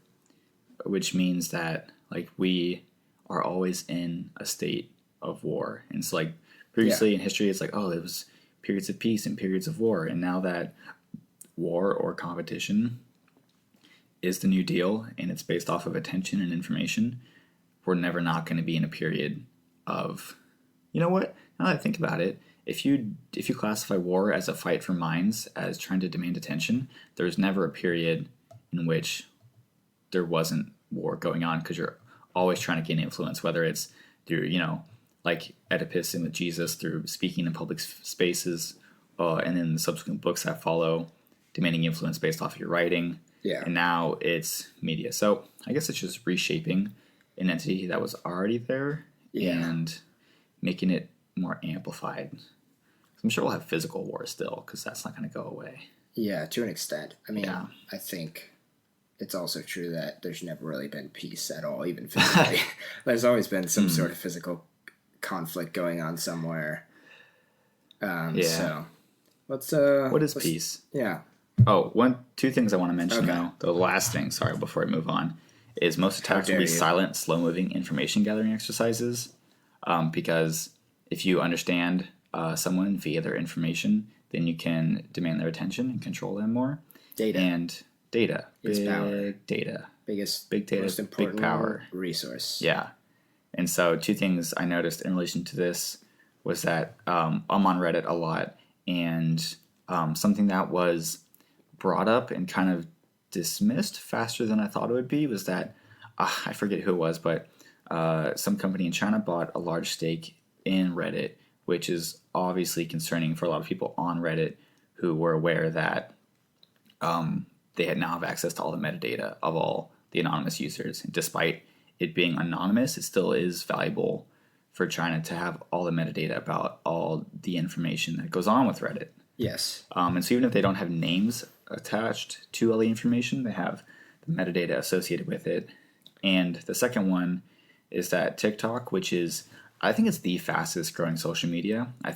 which means that like we are always in a state of war. And it's like previously in history, it's like, oh, there was periods of peace and periods of war. And now that war or competition is the new deal and it's based off of attention and information, we're never not going to be in a period of, you know what? Now that I think about it, if you classify war as a fight for minds, as trying to demand attention, there's never a period in which there wasn't war going on because you're always trying to gain influence, whether it's through, like Oedipus and with Jesus through speaking in public spaces, and then the subsequent books that follow, demanding influence based off of your writing. Yeah. And now it's media. So I guess it's just reshaping an entity that was already there and making it more amplified. I'm sure we'll have physical war still because that's not going to go away. Yeah, to an extent. I mean, I think it's also true that there's never really been peace at all, even physically. There's always been some sort of physical conflict going on somewhere. So let's. What is peace? Yeah. Oh, two things I want to mention though. The last thing, sorry, before I move on, is most attacks will be silent, slow-moving information gathering exercises. Because if you understand someone via their information, then you can demand their attention and control them more. Data. It's power. Data. Big data, most important big power. Resource. Yeah. And so two things I noticed in relation to this was that I'm on Reddit a lot, and something that was brought up and kind of dismissed faster than I thought it would be was that, I forget who it was, but some company in China bought a large stake in Reddit, which is obviously concerning for a lot of people on Reddit who were aware that they now have access to all the metadata of all the anonymous users. And despite it being anonymous, it still is valuable for China to have all the metadata about all the information that goes on with Reddit. Yes. And so even if they don't have names attached to all the information, they have the metadata associated with it. And the second one is that TikTok, which is, I think it's the fastest growing social media. I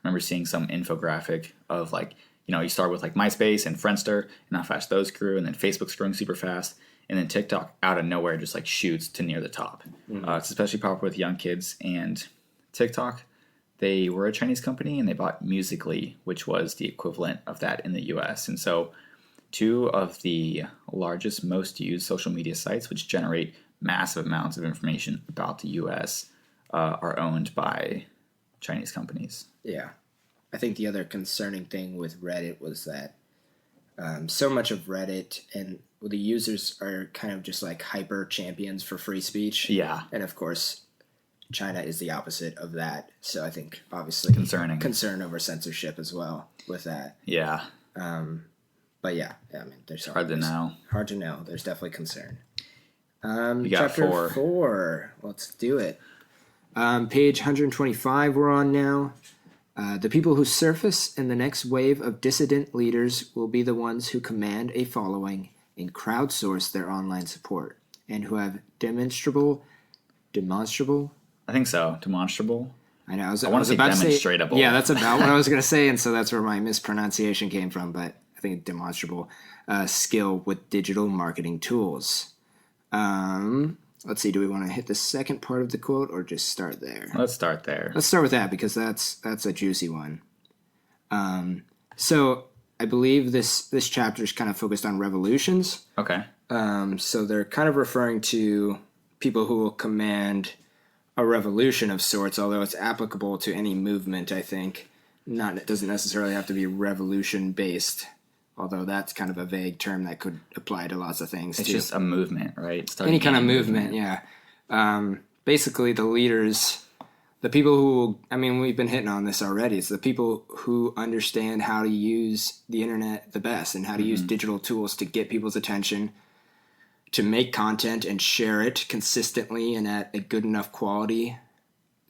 remember seeing some infographic of like, you start with like MySpace and Friendster and how fast those grew, and then Facebook's growing super fast, and then TikTok out of nowhere just like shoots to near the top. It's especially popular with young kids. And TikTok, they were a Chinese company and they bought Musical.ly, which was the equivalent of that in the US. And so two of the largest, most used social media sites, which generate massive amounts of information about the US, are owned by Chinese companies. Yeah. I think the other concerning thing with Reddit was that so much of Reddit and the users are kind of just like hyper champions for free speech. Yeah. And of course, China is the opposite of that. So I think obviously concern over censorship as well with that. Yeah. But yeah, I mean, there's hard to know. Hard to know. There's definitely concern. You got chapter 4. Let's do it. Page 125 we're on now. The people who surface in the next wave of dissident leaders will be the ones who command a following and crowdsource their online support, and who have demonstrable. I think so. Demonstrable. I know. I want to say demonstratable. Yeah, that's about what I was going to say, and so that's where my mispronunciation came from. But I think demonstrable skill with digital marketing tools. Let's see. Do we want to hit the second part of the quote or just start there? Let's start there. Let's start with that because that's a juicy one. So I believe this chapter is kind of focused on revolutions. Okay. So they're kind of referring to people who will command a revolution of sorts, although it's applicable to any movement, I think. It doesn't necessarily have to be revolution based. Although that's kind of a vague term that could apply to lots of things. It's just a movement, right? Any kind of movement, yeah. basically the leaders, the people who, I mean, we've been hitting on this already. It's the people who understand how to use the internet the best and how to use digital tools to get people's attention, to make content and share it consistently and at a good enough quality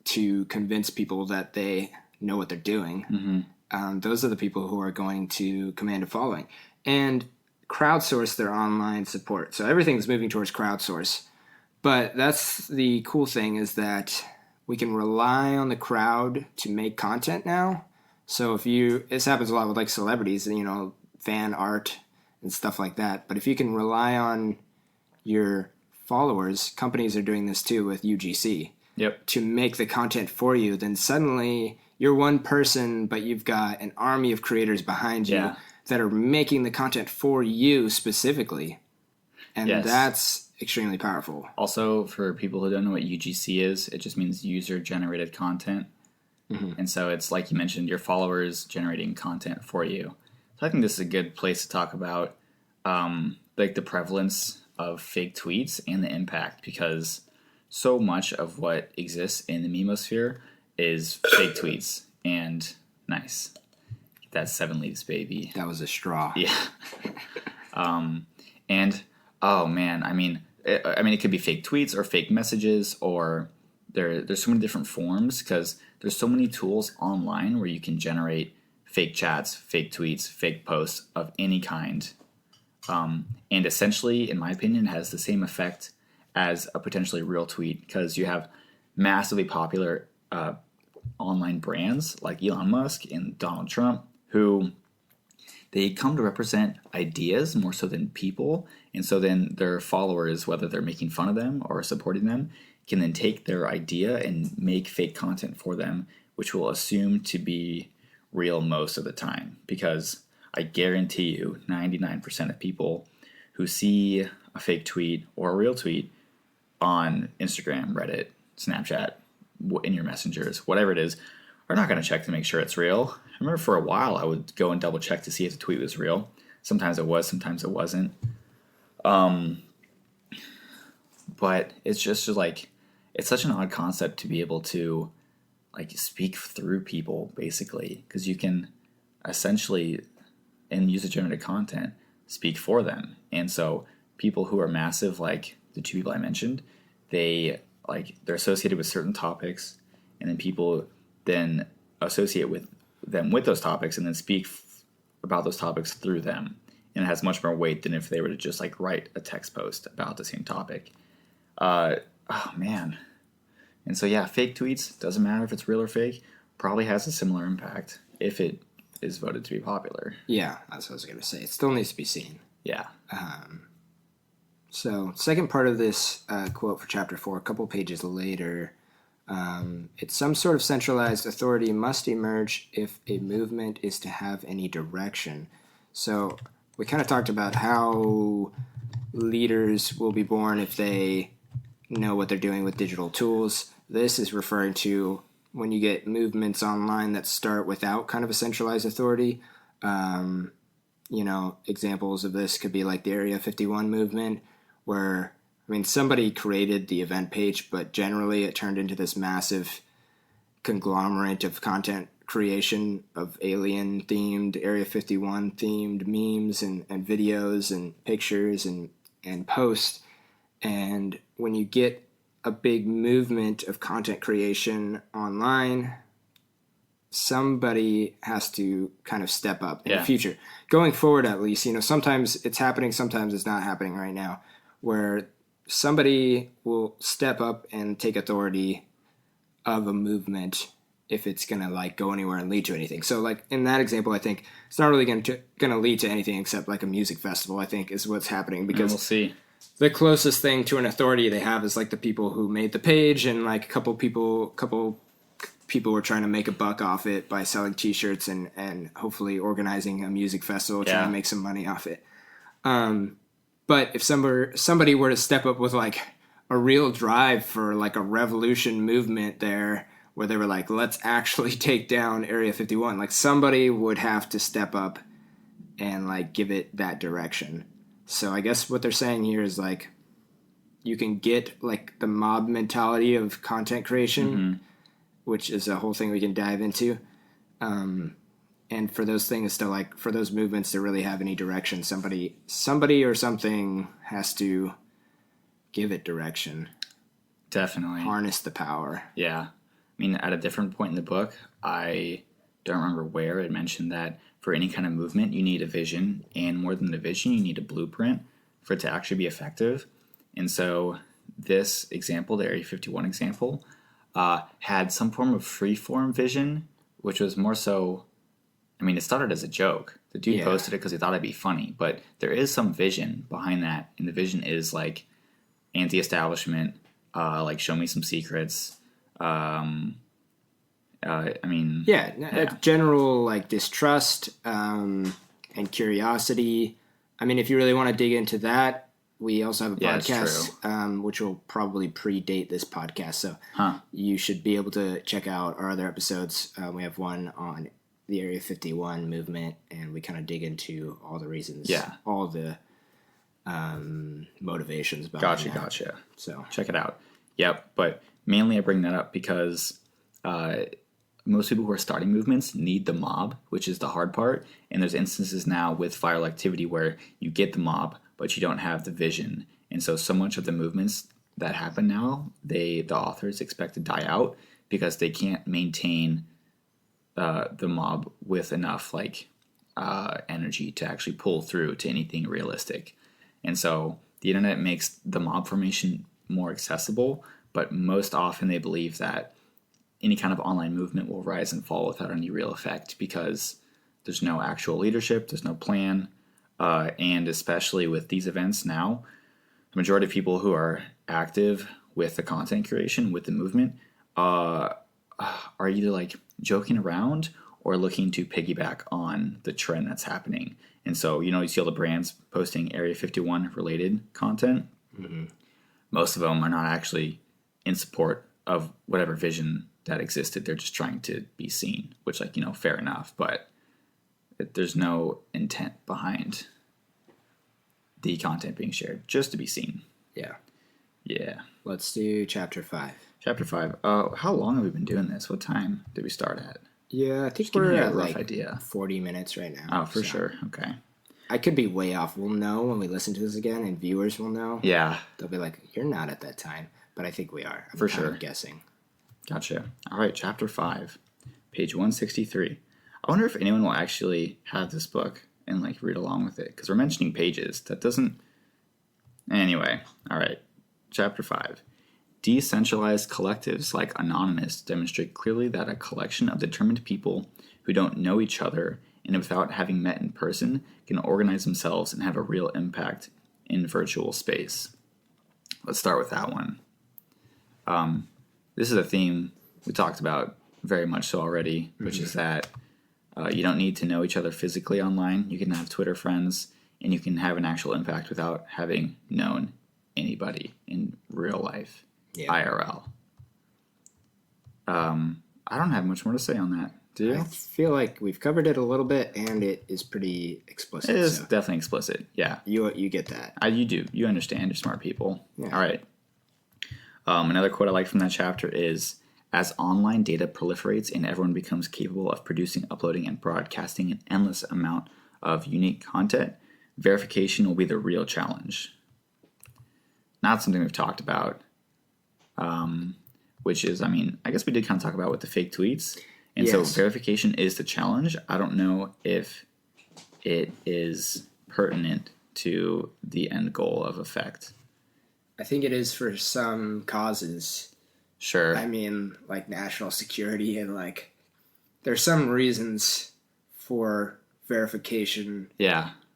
to convince people that they know what they're doing. Those are the people who are going to command a following and crowdsource their online support. So everything's moving towards crowdsource. But that's the cool thing, is that we can rely on the crowd to make content now. So this happens a lot with like celebrities, you know, fan art and stuff like that. But if you can rely on your followers, companies are doing this too with UGC, to make the content for you, then suddenly you're one person, but you've got an army of creators behind you that are making the content for you specifically. And that's extremely powerful. Also, for people who don't know what UGC is, it just means user-generated content. And so it's like you mentioned, your followers generating content for you. So I think this is a good place to talk about like the prevalence of fake tweets and the impact, because so much of what exists in the memosphere is fake tweets. And nice. That's 7 leaves, baby. That was a straw. Yeah. And oh man, I mean, it could be fake tweets or fake messages, or there's so many different forms, because there's so many tools online where you can generate fake chats, fake tweets, fake posts of any kind. And essentially, in my opinion, has the same effect as a potentially real tweet, because you have massively popular online brands like Elon Musk and Donald Trump, who they come to represent ideas more so than people. And so then their followers, whether they're making fun of them or supporting them, can then take their idea and make fake content for them, which will assume to be real most of the time. Because I guarantee you 99% of people who see a fake tweet or a real tweet on Instagram, Reddit, Snapchat, in your messengers, whatever it is, are not going to check to make sure it's real. I remember for a while I would go and double check to see if the tweet was real. Sometimes it was, sometimes it wasn't. But it's just like, it's such an odd concept to be able to like speak through people, basically, because you can essentially, in user-generated content, speak for them. And so people who are massive, like the 2 people I mentioned, they're associated with certain topics, and then people then associate with them with those topics and then speak about those topics through them. And it has much more weight than if they were to just like write a text post about the same topic. Oh man. And so yeah, fake tweets, doesn't matter if it's real or fake, probably has a similar impact if it is voted to be popular. Yeah, that's what I was going to say. It still needs to be seen. Yeah. So second part of this quote for chapter 4, a couple pages later, it's some sort of centralized authority must emerge if a movement is to have any direction. So we kind of talked about how leaders will be born if they know what they're doing with digital tools. This is referring to when you get movements online that start without kind of a centralized authority. Examples of this could be like the Area 51 movement, where, I mean, somebody created the event page, but generally it turned into this massive conglomerate of content creation of alien-themed, Area 51-themed memes and videos and pictures and posts. And when you get a big movement of content creation online, somebody has to kind of step up in the future. Going forward, at least, sometimes it's happening, sometimes it's not happening right now, where somebody will step up and take authority of a movement if it's going to like go anywhere and lead to anything. So like in that example, I think it's not really going to lead to anything except like a music festival, I think, is what's happening, because we'll see. The closest thing to an authority they have is like the people who made the page, and like a couple people were trying to make a buck off it by selling t-shirts and hopefully organizing a music festival, trying to make some money off it. But if somebody were to step up with like a real drive for like a revolution movement there, where they were like, let's actually take down Area 51, like somebody would have to step up and like give it that direction. So I guess what they're saying here is like, you can get like the mob mentality of content creation, Mm-hmm. which is a whole thing we can dive into. And for those things to like, for those movements to really have any direction, somebody or something has to give it direction. Definitely. Harness the power. Yeah. I mean, at a different point in the book, I don't remember where it mentioned that for any kind of movement, you need a vision, and more than the vision, you need a blueprint for it to actually be effective. And so this example, the Area 51 example, had some form of free-form vision, which was more so, I mean, it started as a joke. The dude posted it because he thought it'd be funny, but there is some vision behind that, and the vision is like anti-establishment, like show me some secrets. General like distrust and curiosity. I mean, if you really want to dig into that, we also have a podcast, which will probably predate this podcast. So you should be able to check out our other episodes. We have one on the Area 51 movement, and we kind of dig into all the reasons, all the motivations behind that. Gotcha. So check it out. Yep, but mainly I bring that up because most people who are starting movements need the mob, which is the hard part. And there's instances now with viral activity where you get the mob, but you don't have the vision. And so much of the movements that happen now, the authors expect to die out because they can't maintain the mob with enough energy to actually pull through to anything realistic. And so the internet makes the mob formation more accessible, but most often they believe that any kind of online movement will rise and fall without any real effect because there's no actual leadership, there's no plan, and especially with these events now, the majority of people who are active with the content creation, with the movement, are either like joking around or looking to piggyback on the trend that's happening. And so, you see all the brands posting Area 51 related content. Mm-hmm. Most of them are not actually in support of whatever vision that existed. They're just trying to be seen, which, fair enough. But there's no intent behind the content being shared, just to be seen. Yeah. Yeah. Let's do chapter 5. Chapter 5. How long have we been doing this? What time did we start at? Yeah, I think just we're at a rough idea. 40 minutes right now. Oh, for sure. Okay. I could be way off. We'll know when we listen to this again, and viewers will know. Yeah. They'll be like, you're not at that time. But I think we are. I'm for sure. I'm guessing. Gotcha. All right, chapter 5, page 163. I wonder if anyone will actually have this book and read along with it, because we're mentioning pages. That doesn't... Anyway, all right. Chapter 5. Decentralized collectives like Anonymous demonstrate clearly that a collection of determined people who don't know each other and without having met in person can organize themselves and have a real impact in virtual space. Let's start with that one. This is a theme we talked about very much so already, which is that you don't need to know each other physically online. You can have Twitter friends, and you can have an actual impact without having known anybody in real life, IRL. I don't have much more to say on that. Do you? I feel like we've covered it a little bit, and it is pretty explicit. It is definitely explicit, yeah. You get that. You do. You understand. You're smart people. Yeah. All right. Another quote I like from that chapter is, as online data proliferates and everyone becomes capable of producing, uploading, and broadcasting an endless amount of unique content, verification will be the real challenge. Not something we've talked about, which is, I guess we did kind of talk about with the fake tweets. And so verification is the challenge. I don't know if it is pertinent to the end goal of effect. I think it is for some causes. Sure. Like national security and there's some reasons for verification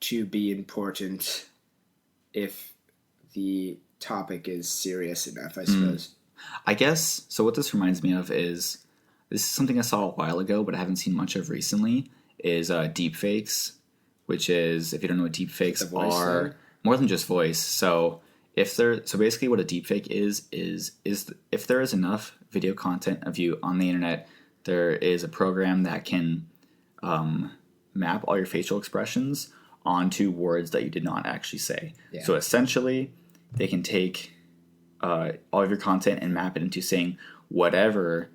to be important if the topic is serious enough, I suppose. I guess, so what this reminds me of is, this is something I saw a while ago, but I haven't seen much of recently, is deepfakes, which is, if you don't know what deepfakes are, more than just voice. So basically what a deepfake is if there is enough video content of you on the internet, there is a program that can map all your facial expressions onto words that you did not actually say. Yeah. So essentially, they can take all of your content and map it into saying whatever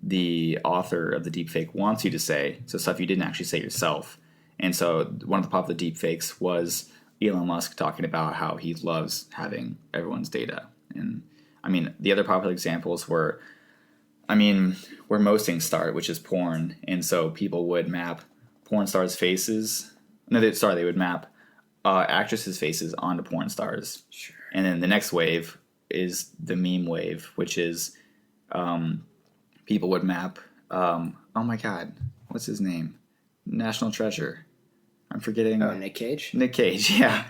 the author of the deepfake wants you to say, so stuff you didn't actually say yourself. And so one of the popular deepfakes was Elon Musk talking about how he loves having everyone's data. And I mean, the other popular examples were, where most things start, which is porn. And so people would map porn stars' faces. They would map actresses' faces onto porn stars. Sure. And then the next wave is the meme wave, which is people would map, oh my God, what's his name? National Treasure. I'm forgetting. Oh, Nick Cage? Nick Cage, yeah.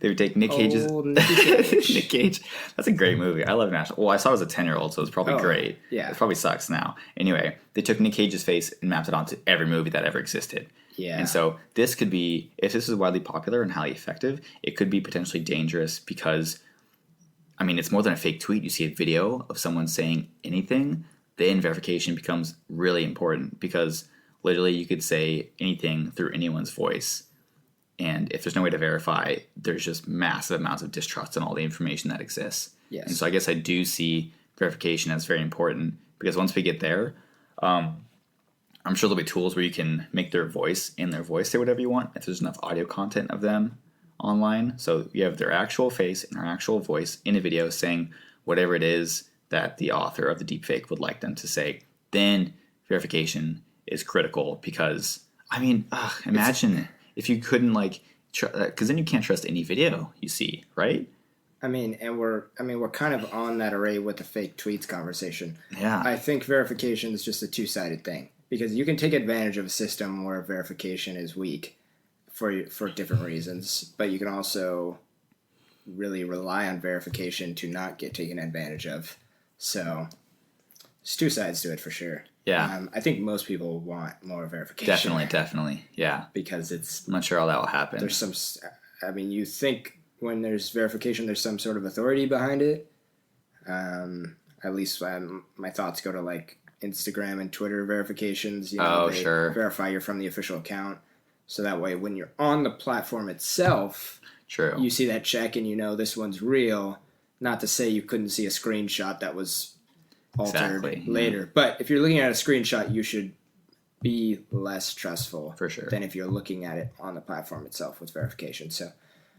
They would take Nick Cage's... Cage. Nick Cage. That's a great movie. I love National... Well, I saw it as a 10-year-old, so it's probably great. Yeah. It probably sucks now. Anyway, they took Nick Cage's face and mapped it onto every movie that ever existed. Yeah. And so this could be... If this is widely popular and highly effective, it could be potentially dangerous because, it's more than a fake tweet. You see a video of someone saying anything, then verification becomes really important because literally you could say anything through anyone's voice. And if there's no way to verify, there's just massive amounts of distrust in all the information that exists. Yes. And so I guess I do see verification as very important because once we get there, I'm sure there'll be tools where you can make their voice say whatever you want if there's enough audio content of them online. So you have their actual face and their actual voice in a video saying whatever it is that the author of the deepfake would like them to say. Then verification is critical because, imagine if you couldn't because then you can't trust any video you see, right? We're kind of on that array with the fake tweets conversation. Yeah. I think verification is just a two-sided thing because you can take advantage of a system where verification is weak for different reasons, but you can also really rely on verification to not get taken advantage of. So there's two sides to it for sure. Yeah. I think most people want more verification. Definitely. Yeah. Because it's... I'm not sure how that will happen. There's some... you think when there's verification, there's some sort of authority behind it. At least my thoughts go to Instagram and Twitter verifications. They sure. verify you're from the official account. So that way when you're on the platform itself, True. You see that check and this one's real. Not to say you couldn't see a screenshot that was altered later. Yeah. But if you're looking at a screenshot, you should be less trustful for sure than if you're looking at it on the platform itself with verification. So,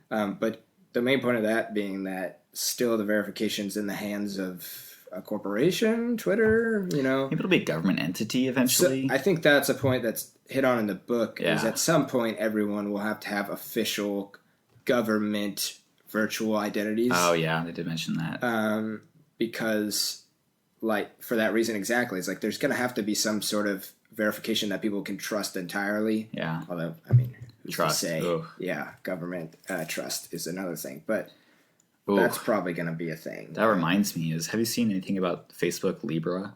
but the main point of that being that still the verification's in the hands of a corporation, Twitter, Maybe it'll be a government entity eventually. So I think that's a point that's hit on in the book is at some point everyone will have to have official government virtual identities. Oh yeah, they did mention that. Because for that reason exactly, it's there's going to have to be some sort of verification that people can trust entirely. Yeah. Although, who's trust. to say? Ugh. Yeah, government trust is another thing. But that's probably going to be a thing. That reminds me have you seen anything about Facebook Libra,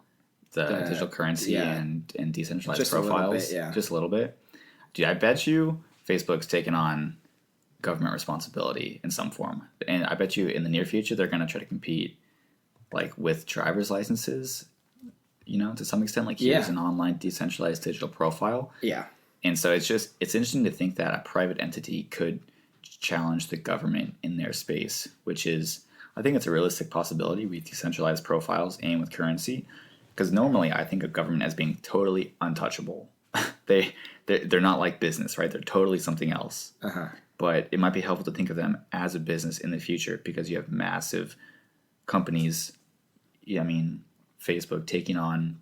the digital currency and decentralized just profiles? A little bit, Just a little bit. Dude, I bet you Facebook's taken on government responsibility in some form. And I bet you in the near future, they're going to try to compete with driver's licenses, to some extent, here's an online decentralized digital profile. Yeah. And so it's interesting to think that a private entity could challenge the government in their space, which is, I think it's a realistic possibility with decentralized profiles and with currency, because normally I think of government as being totally untouchable. They're not like business, right? They're totally something else. Uh-huh. But it might be helpful to think of them as a business in the future because you have massive companies, Facebook taking on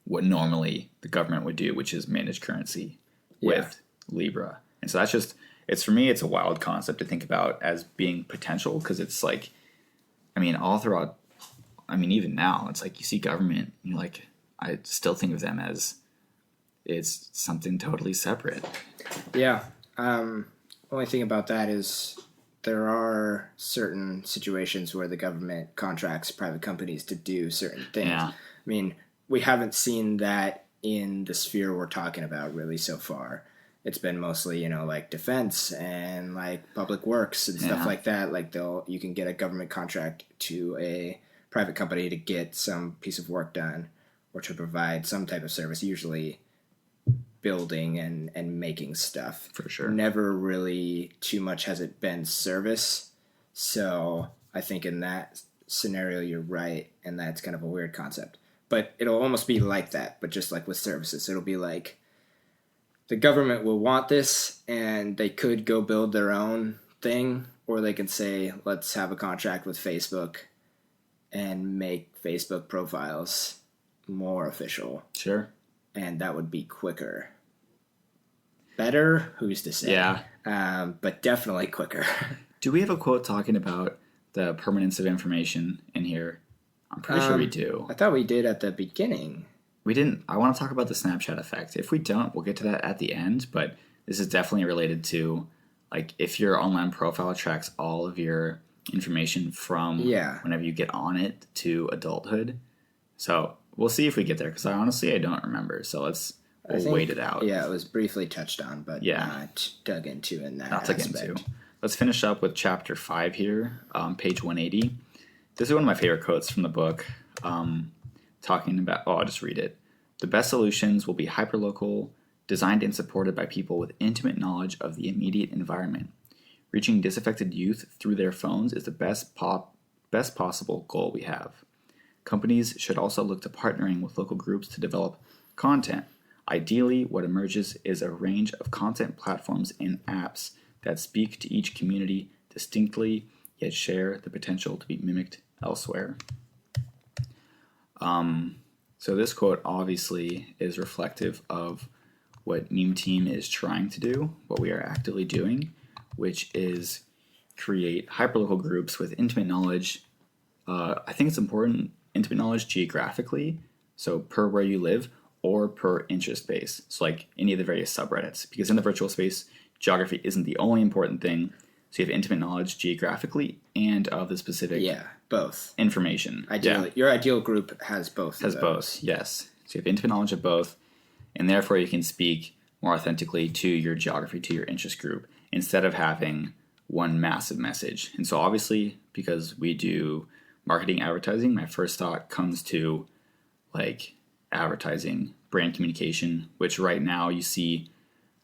what normally the government would do, which is manage currency with Libra. And so that's for me, it's a wild concept to think about as being potential because it's all throughout, even now, it's you see government, I still think of them as it's something totally separate. Yeah. Only thing about that is there are certain situations where the government contracts private companies to do certain things. Yeah. We haven't seen that in the sphere we're talking about really so far. It's been mostly, defense and public works and stuff like that. You can get a government contract to a private company to get some piece of work done or to provide some type of service, usually building and making stuff. For sure. Never really too much has it been service. So I think in that scenario, you're right, and that's kind of a weird concept. But it'll almost be like that, but just like with services. It'll be like the government will want this, and they could go build their own thing, or they can say, let's have a contract with Facebook and make Facebook profiles more official. Sure. And that would be quicker. Better? Who's to say? Yeah. But definitely quicker. Do we have a quote talking about the permanence of information in here? I'm pretty sure we do. I thought we did at the beginning. We didn't. I want to talk about the Snapchat effect. If we don't, we'll get to that at the end. But this is definitely related to, like, if your online profile tracks all of your information from whenever you get on it to adulthood. So we'll see if we get there, because I don't remember. So we'll wait it out. Yeah, it was briefly touched on, but not dug into in that aspect. Let's finish up with chapter 5 here, page 180. This is one of my favorite quotes from the book, talking about, I'll just read it. The best solutions will be hyperlocal, designed and supported by people with intimate knowledge of the immediate environment. Reaching disaffected youth through their phones is the best possible goal we have. Companies should also look to partnering with local groups to develop content. Ideally, what emerges is a range of content platforms and apps that speak to each community distinctly, yet share the potential to be mimicked elsewhere. So this quote obviously is reflective of what Meme Team is trying to do, what we are actively doing, which is create hyperlocal groups with intimate knowledge. I think it's important, intimate knowledge geographically, so per where you live, or per interest base, so like any of the various subreddits, because in the virtual space, geography isn't the only important thing. So you have intimate knowledge geographically and of the specific both information. Ideally, your ideal group has both. Has both, yes. So you have intimate knowledge of both, and therefore you can speak more authentically to your geography, to your interest group, instead of having one massive message. And so obviously, because we do marketing advertising, my first thought comes to like advertising, brand communication, which right now you see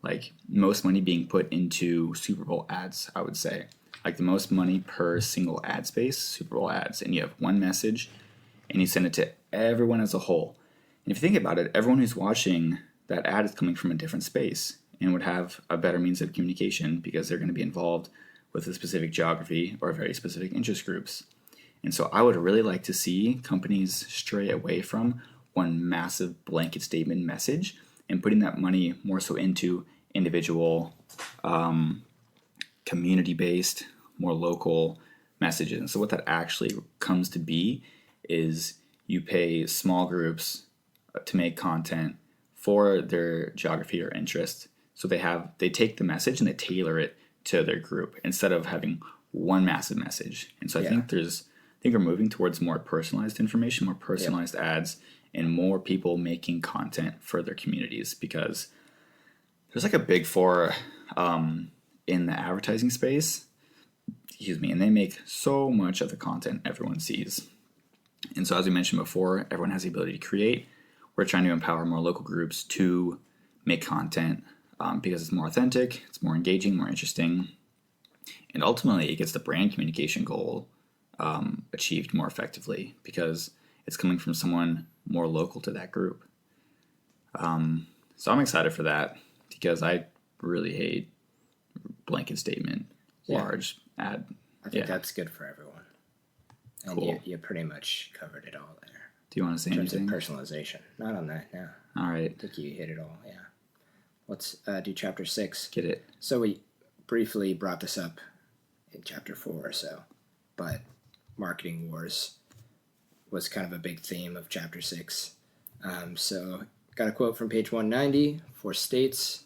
like most money being put into Super Bowl ads, I would say. Like the most money per single ad space, Super Bowl ads. And you have one message and you send it to everyone as a whole. And if you think about it, everyone who's watching that ad is coming from a different space and would have a better means of communication because they're going to be involved with a specific geography or very specific interest groups. And so I would really like to see companies stray away from one massive blanket statement message and putting that money more so into individual, community-based, more local messages. And so what that actually comes to be is you pay small groups to make content for their geography or interest. So they take the message and they tailor it to their group instead of having one massive message. And so I think we're moving towards more personalized information, more personalized ads, and more people making content for their communities, because there's like a big four in the advertising space, and they make so much of the content everyone sees. And so as we mentioned before, everyone has the ability to create. We're trying to empower more local groups to make content because it's more authentic, it's more engaging, more interesting, and ultimately it gets the brand communication goal achieved more effectively because it's coming from someone more local to that group. So I'm excited for that because I really hate blanket statement, large ad. I think that's good for everyone. And Cool. you pretty much covered it all there. Do you want to say In terms anything? of personalization. Not on that, no. All right. I think you hit it all, yeah. Let's do chapter 6. Get it. So we briefly brought this up in chapter 4 or so, but marketing wars was kind of a big theme of chapter 6. So got a quote from page 190. For states,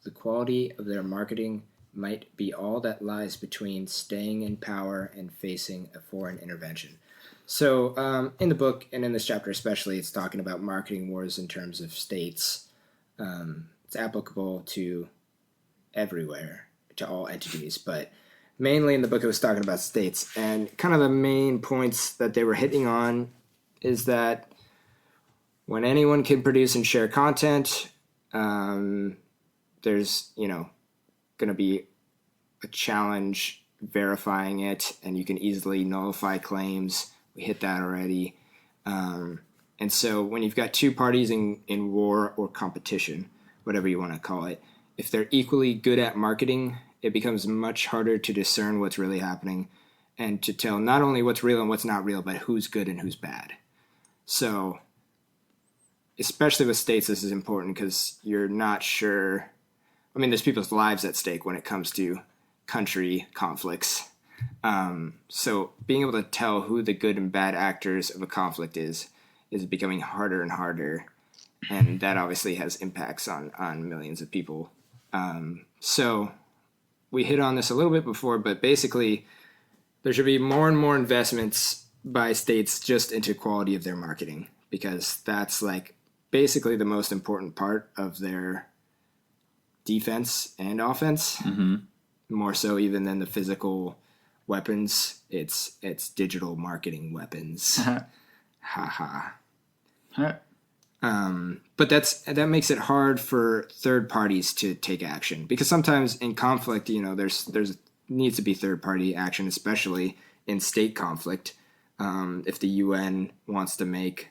the quality of their marketing might be all that lies between staying in power and facing a foreign intervention. So in the book, and in this chapter especially, it's talking about marketing wars in terms of states. It's applicable to everywhere, to all entities, but mainly in the book it was talking about states. And kind of the main points that they were hitting on is that when anyone can produce and share content, there's, going to be a challenge verifying it, and you can easily nullify claims We hit that already. And so when you've got two parties in war or competition, whatever you want to call it, if they're equally good at marketing, it becomes much harder to discern what's really happening and to tell not only what's real and what's not real, but who's good and who's bad. So especially with states, this is important because you're not sure. I mean, there's people's lives at stake when it comes to country conflicts. So being able to tell who the good and bad actors of a conflict is becoming harder and harder. And that obviously has impacts on millions of people. So we hit on this a little bit before, but basically there should be more and more investments by states just into quality of their marketing, because that's like basically the most important part of their defense and offense, more so even than the physical weapons. It's digital marketing weapons. But that makes it hard for third parties to take action, because sometimes in conflict, there's needs to be third party action, especially in state conflict. If the UN wants to make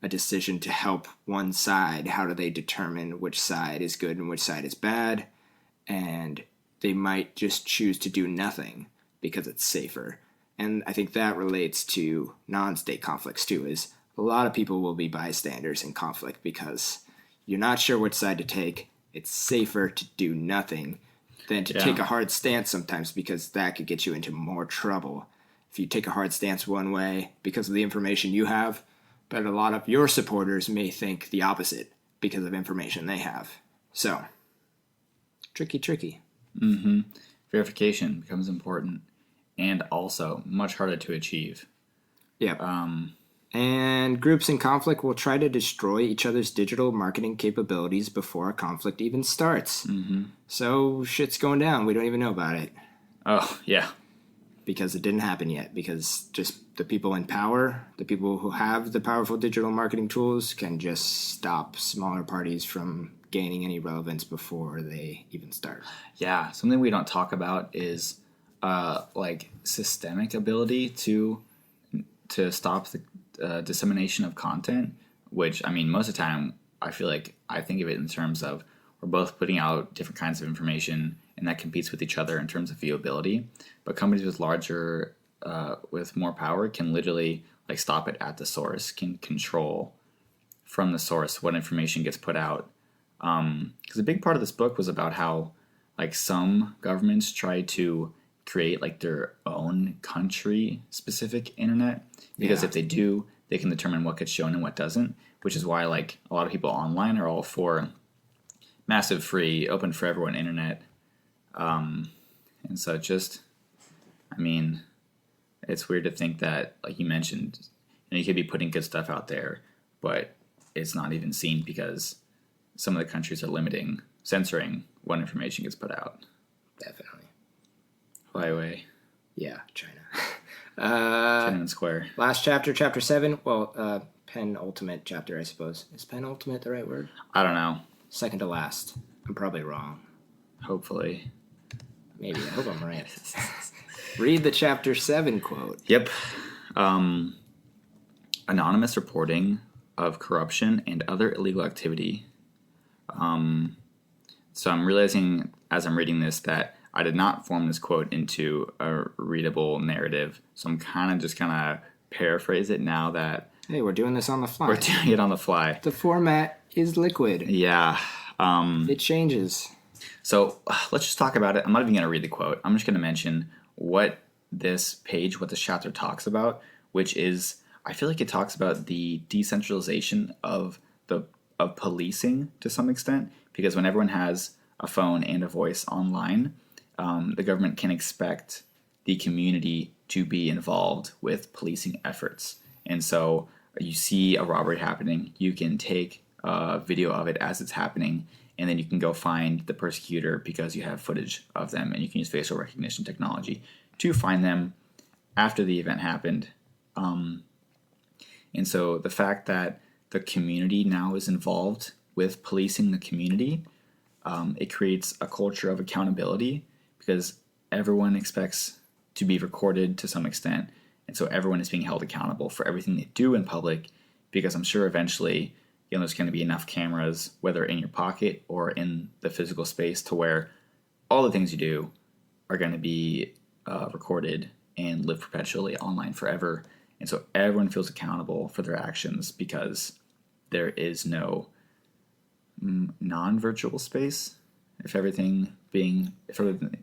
a decision to help one side, how do they determine which side is good and which side is bad? And they might just choose to do nothing because it's safer. And I think that relates to non-state conflicts too, is a lot of people will be bystanders in conflict because you're not sure which side to take. It's safer to do nothing than to take a hard stance sometimes, because that could get you into more trouble. If you take a hard stance one way because of the information you have, but a lot of your supporters may think the opposite because of information they have. So, tricky. Verification becomes important, and also much harder to achieve. Yep. And groups in conflict will try to destroy each other's digital marketing capabilities before a conflict even starts. So shit's going down. We don't even know about it. Oh, yeah. Because it didn't happen yet. Because just the people in power, the people who have the powerful digital marketing tools, can just stop smaller parties from gaining any relevance before they even start. Yeah. Something we don't talk about is like systemic ability to stop the dissemination of content, which, I mean, most of the time I feel like I think of it in terms of we're both putting out different kinds of information, and that competes with each other in terms of viewability. But companies with with more power can literally like stop it at the source, can control from the source what information gets put out. Because a big part of this book was about how like some governments try to create like their own country specific internet, because if they do, they can determine what gets shown and what doesn't, which is why like a lot of people online are all for massive free open for everyone internet. And so just, I mean, it's weird to think that, like you mentioned, you could be putting good stuff out there, but it's not even seen because some of the countries are censoring what information gets put out. Definitely. Huawei. Yeah, China. Tiananmen Square. Last chapter, chapter 7. Well, penultimate chapter, I suppose. Is penultimate the right word? I don't know. Second to last. I'm probably wrong. Hopefully. Maybe. I hope I'm right. Read the chapter 7 quote. Yep. Anonymous reporting of corruption and other illegal activity. So I'm realizing as I'm reading this that I did not form this quote into a readable narrative. So I'm kind of paraphrase it now that... Hey, we're doing this on the fly. We're doing it on the fly. The format is liquid. Yeah. It changes. So let's just talk about it. I'm not even going to read the quote. I'm just going to mention what this chapter talks about, which is, I feel like it talks about the decentralization of policing to some extent, because when everyone has a phone and a voice online, the government can expect the community to be involved with policing efforts. And so you see a robbery happening, you can take a video of it as it's happening, and then you can go find the persecutor because you have footage of them, and you can use facial recognition technology to find them after the event happened. And so the fact that the community now is involved with policing the community, it creates a culture of accountability, because everyone expects to be recorded to some extent, And so everyone is being held accountable for everything they do in public, because I'm sure eventually, there's going to be enough cameras, whether in your pocket or in the physical space, to where all the things you do are going to be recorded and live perpetually online forever. And so everyone feels accountable for their actions, because there is no non-virtual space if everything in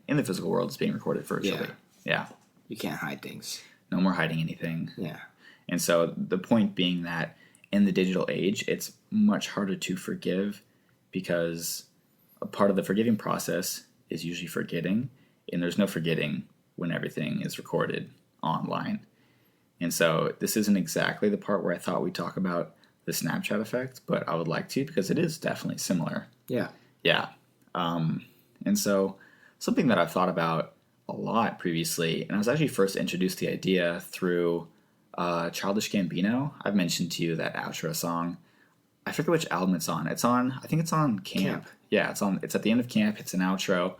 the physical world is being recorded virtually. Yeah. You can't hide things. No more hiding anything. Yeah. And so the point being that in the digital age, it's much harder to forgive, because a part of the forgiving process is usually forgetting, and there's no forgetting when everything is recorded online. And so this isn't exactly the part where I thought we'd talk about the Snapchat effect, but I would like to, because it is definitely similar. Yeah. Yeah. And so something that I've thought about a lot previously, and I was actually first introduced to the idea through Childish Gambino. I've mentioned to you that outro song. I forget which album it's on. I think it's on Camp. Yeah, it's at the end of Camp. It's an outro.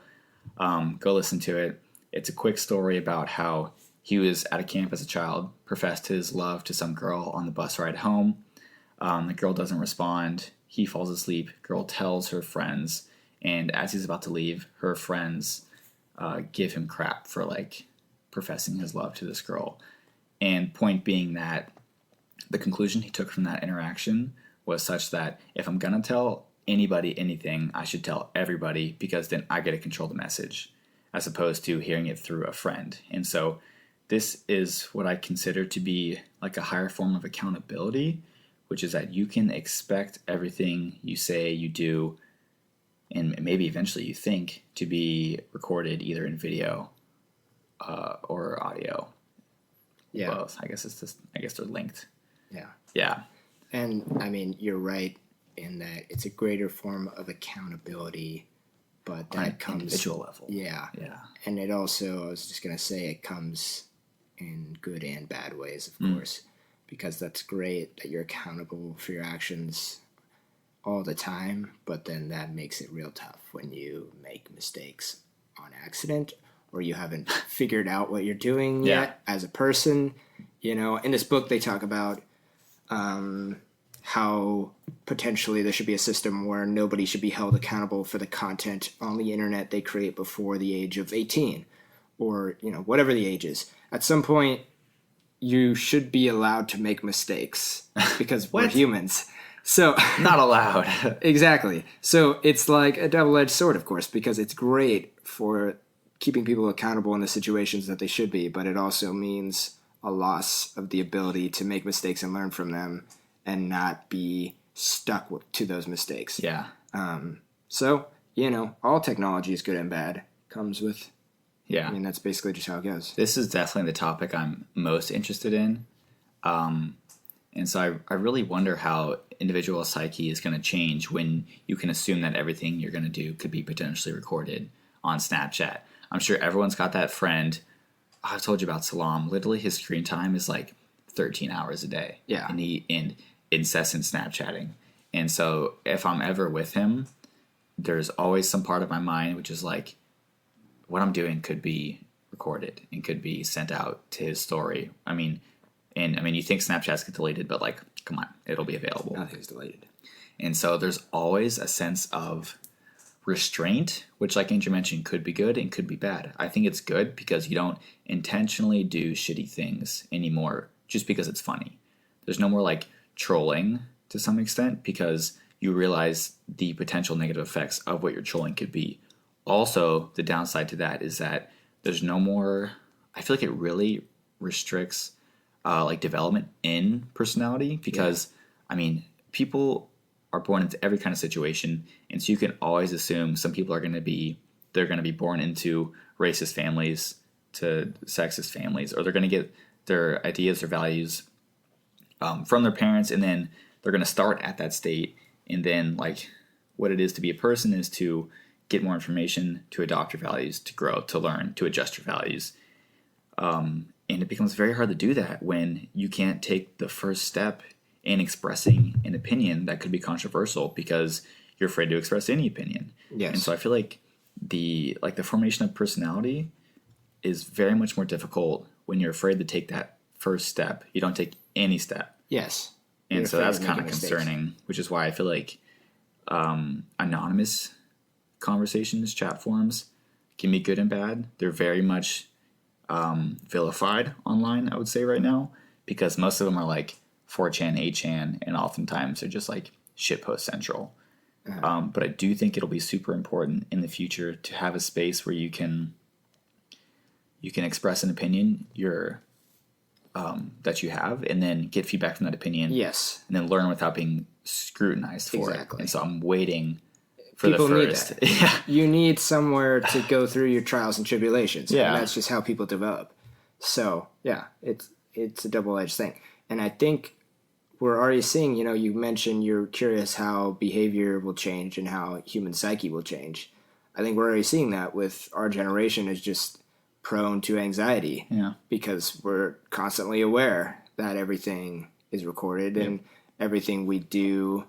Go listen to it. It's a quick story about how he was at a camp as a child, professed his love to some girl on the bus ride home. The girl doesn't respond. He falls asleep. Girl tells her friends, and as he's about to leave, her friends give him crap for professing his love to this girl. And point being that the conclusion he took from that interaction was such that if I'm gonna tell anybody anything, I should tell everybody, because then I get to control the message, as opposed to hearing it through a friend. And so this is what I consider to be a higher form of accountability, which is that you can expect everything you say, you do, and maybe eventually you think, to be recorded either in video or audio. Yeah. Both. I guess they're linked. Yeah. Yeah. And I mean, you're right in that it's a greater form of accountability, but that on an comes individual level. Yeah. Yeah. And it also, I was just gonna say, it comes in good and bad ways, of course, because that's great that you're accountable for your actions all the time, but then that makes it real tough when you make mistakes on accident, or you haven't figured out what you're doing yet as a person. In this book they talk about how potentially there should be a system where nobody should be held accountable for the content on the internet they create before the age of 18, or whatever the age is. At some point you should be allowed to make mistakes, because we're humans. So not allowed. Exactly. So it's like a double-edged sword, of course, because it's great for keeping people accountable in the situations that they should be, but it also means a loss of the ability to make mistakes and learn from them and not be stuck to those mistakes. Yeah. So, all technology is good and bad. Comes with, Yeah. I mean, that's basically just how it goes. This is definitely the topic I'm most interested in. And so I really wonder how individual psyche is going to change when you can assume that everything you're going to do could be potentially recorded on Snapchat. I'm sure everyone's got that friend. I've told you about Salam. Literally, his screen time is 13 hours a day. Yeah. And in incessant Snapchatting. And so if I'm ever with him, there's always some part of my mind which is what I'm doing could be recorded and could be sent out to his story. I mean, you think Snapchats get deleted, but come on, it'll be available. Nothing's deleted. And so there's always a sense of restraint, which like Andrew mentioned could be good and could be bad. I think it's good because you don't intentionally do shitty things anymore just because it's funny. There's no more trolling to some extent, because you realize the potential negative effects of what your trolling could be. Also, the downside to that is that there's no more, I feel like it really restricts development in personality, because people are born into every kind of situation, and so you can always assume some people are going to be born into racist families, to sexist families, or they're going to get their ideas or values from their parents, and then they're going to start at that state, and then what it is to be a person is to get more information, to adopt your values, to grow, to learn, to adjust your values. And it becomes very hard to do that when you can't take the first step in expressing an opinion that could be controversial, because you're afraid to express any opinion. Yes. And so I feel like the formation of personality is very much more difficult when you're afraid to take that first step. You don't take any step. Yes. And so that's kind of concerning, which is why I feel like anonymous conversations, chat forums, can be good and bad. They're very much vilified online, I would say right now, because most of them are like 4chan, 8chan, and oftentimes they're just like shitpost central. But I do think it'll be super important in the future to have a space where you can express an opinion that you have, and then get feedback from that opinion. Yes. And then learn without being scrutinized for it. And so I'm waiting for people the first. Need that. Yeah. You need somewhere to go through your trials and tribulations. Yeah. And that's just how people develop. So, yeah, it's a double-edged thing. And I think we're already seeing, you mentioned you're curious how behavior will change and how human psyche will change. I think we're already seeing that with our generation is just prone to anxiety. Yeah. Because we're constantly aware that everything is recorded and everything we do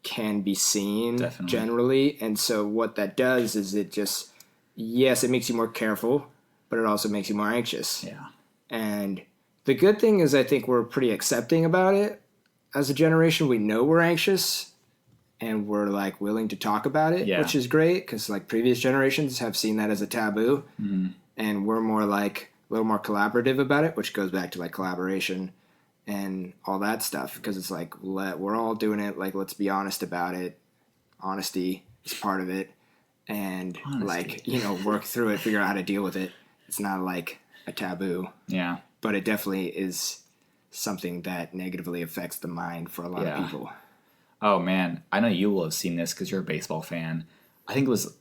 can be seen. Definitely. Generally. And so what that does is it makes you more careful, but it also makes you more anxious. Yeah. And the good thing is I think we're pretty accepting about it. As a generation, we know we're anxious and we're like willing to talk about it, which is great because like previous generations have seen that as a taboo. Mm-hmm. And we're more like a little more collaborative about it, which goes back to like collaboration and all that stuff. Because it's like, we're all doing it. Like, let's be honest about it. Honesty is part of it. And work through it, figure out how to deal with it. It's not like a taboo. Yeah. But it definitely is something that negatively affects the mind for a lot of people. Oh, man. I know you will have seen this because you're a baseball fan. I think it was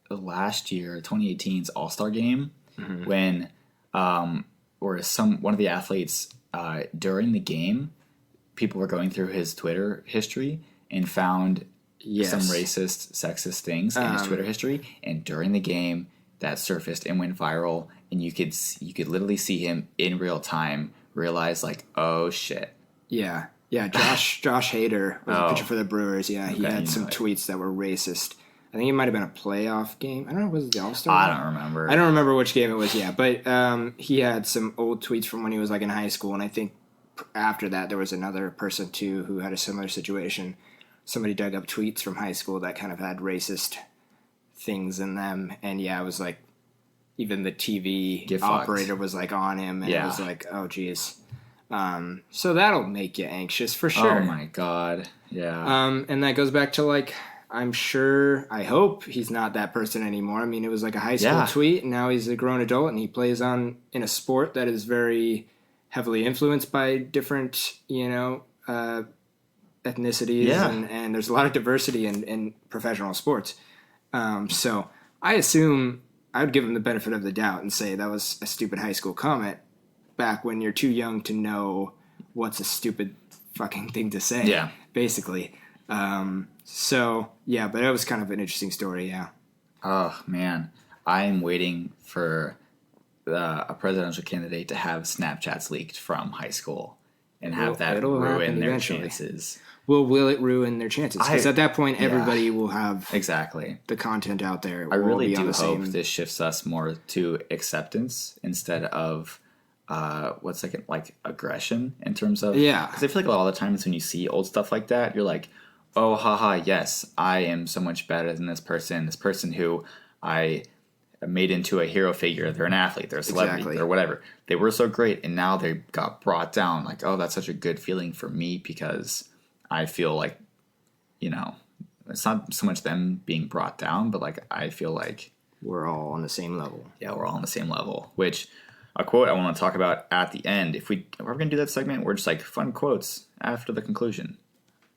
last year, 2018's All-Star Game, when one of the athletes during the game, people were going through his Twitter history and found some racist, sexist things in his Twitter history. And during the game, that surfaced and went viral. And you could literally see him in real time realize like, oh shit. Yeah. Yeah. Josh Hader was a pitcher for the Brewers. Yeah. He had some tweets that were racist. I think it might have been a playoff game. I don't know. Was it the All-Star game? I don't remember. I don't remember which game it was. Yeah. But he had some old tweets from when he was like in high school. And I think after that, there was another person too who had a similar situation. Somebody dug up tweets from high school that kind of had racist things in them. And yeah, it was like, even the TV operator was like on him, and it was like, oh geez. So that'll make you anxious for sure. Oh my god, yeah. And that goes back to like, I hope he's not that person anymore. I mean, it was like a high school tweet, and now he's a grown adult, and he plays in a sport that is very heavily influenced by different, ethnicities, and there's a lot of diversity in professional sports. So I assume I would give him the benefit of the doubt and say that was a stupid high school comment back when you're too young to know what's a stupid fucking thing to say. Yeah. Basically. So, yeah, but it was kind of an interesting story, yeah. Oh, man. I'm waiting for a presidential candidate to have Snapchats leaked from high school and have that ruin their chances. Well, will it ruin their chances? Because at that point, everybody will have the content out there. I really do hope this shifts us more to acceptance instead of like aggression in terms of because I feel like a lot of the times when you see old stuff like that, you're like, oh, haha, yes, I am so much better than this person who I made into a hero figure. They're an athlete, they're a celebrity, or whatever. They were so great, and now they got brought down. Like, oh, that's such a good feeling for me because I feel like, it's not so much them being brought down, but like I feel like we're all on the same level. Yeah, we're all on the same level. Which a quote I want to talk about at the end. If we're going to do that segment, we're just like fun quotes after the conclusion.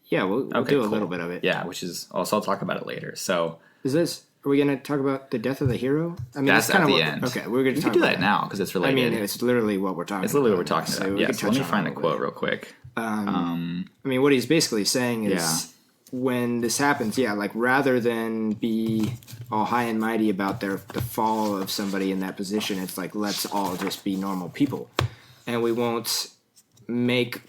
Yeah, we'll do a little bit of it. Yeah, which is also I'll talk about it later. So are we going to talk about the death of the hero? I mean, that's at the end. Okay, we're going to do that now because it's related. I mean, it's literally what we're talking about. It's literally what we're talking about. Yeah, so let me find the quote real quick. I mean, what he's basically saying is when this happens, like rather than be all high and mighty about the fall of somebody in that position, it's like let's all just be normal people. And we won't make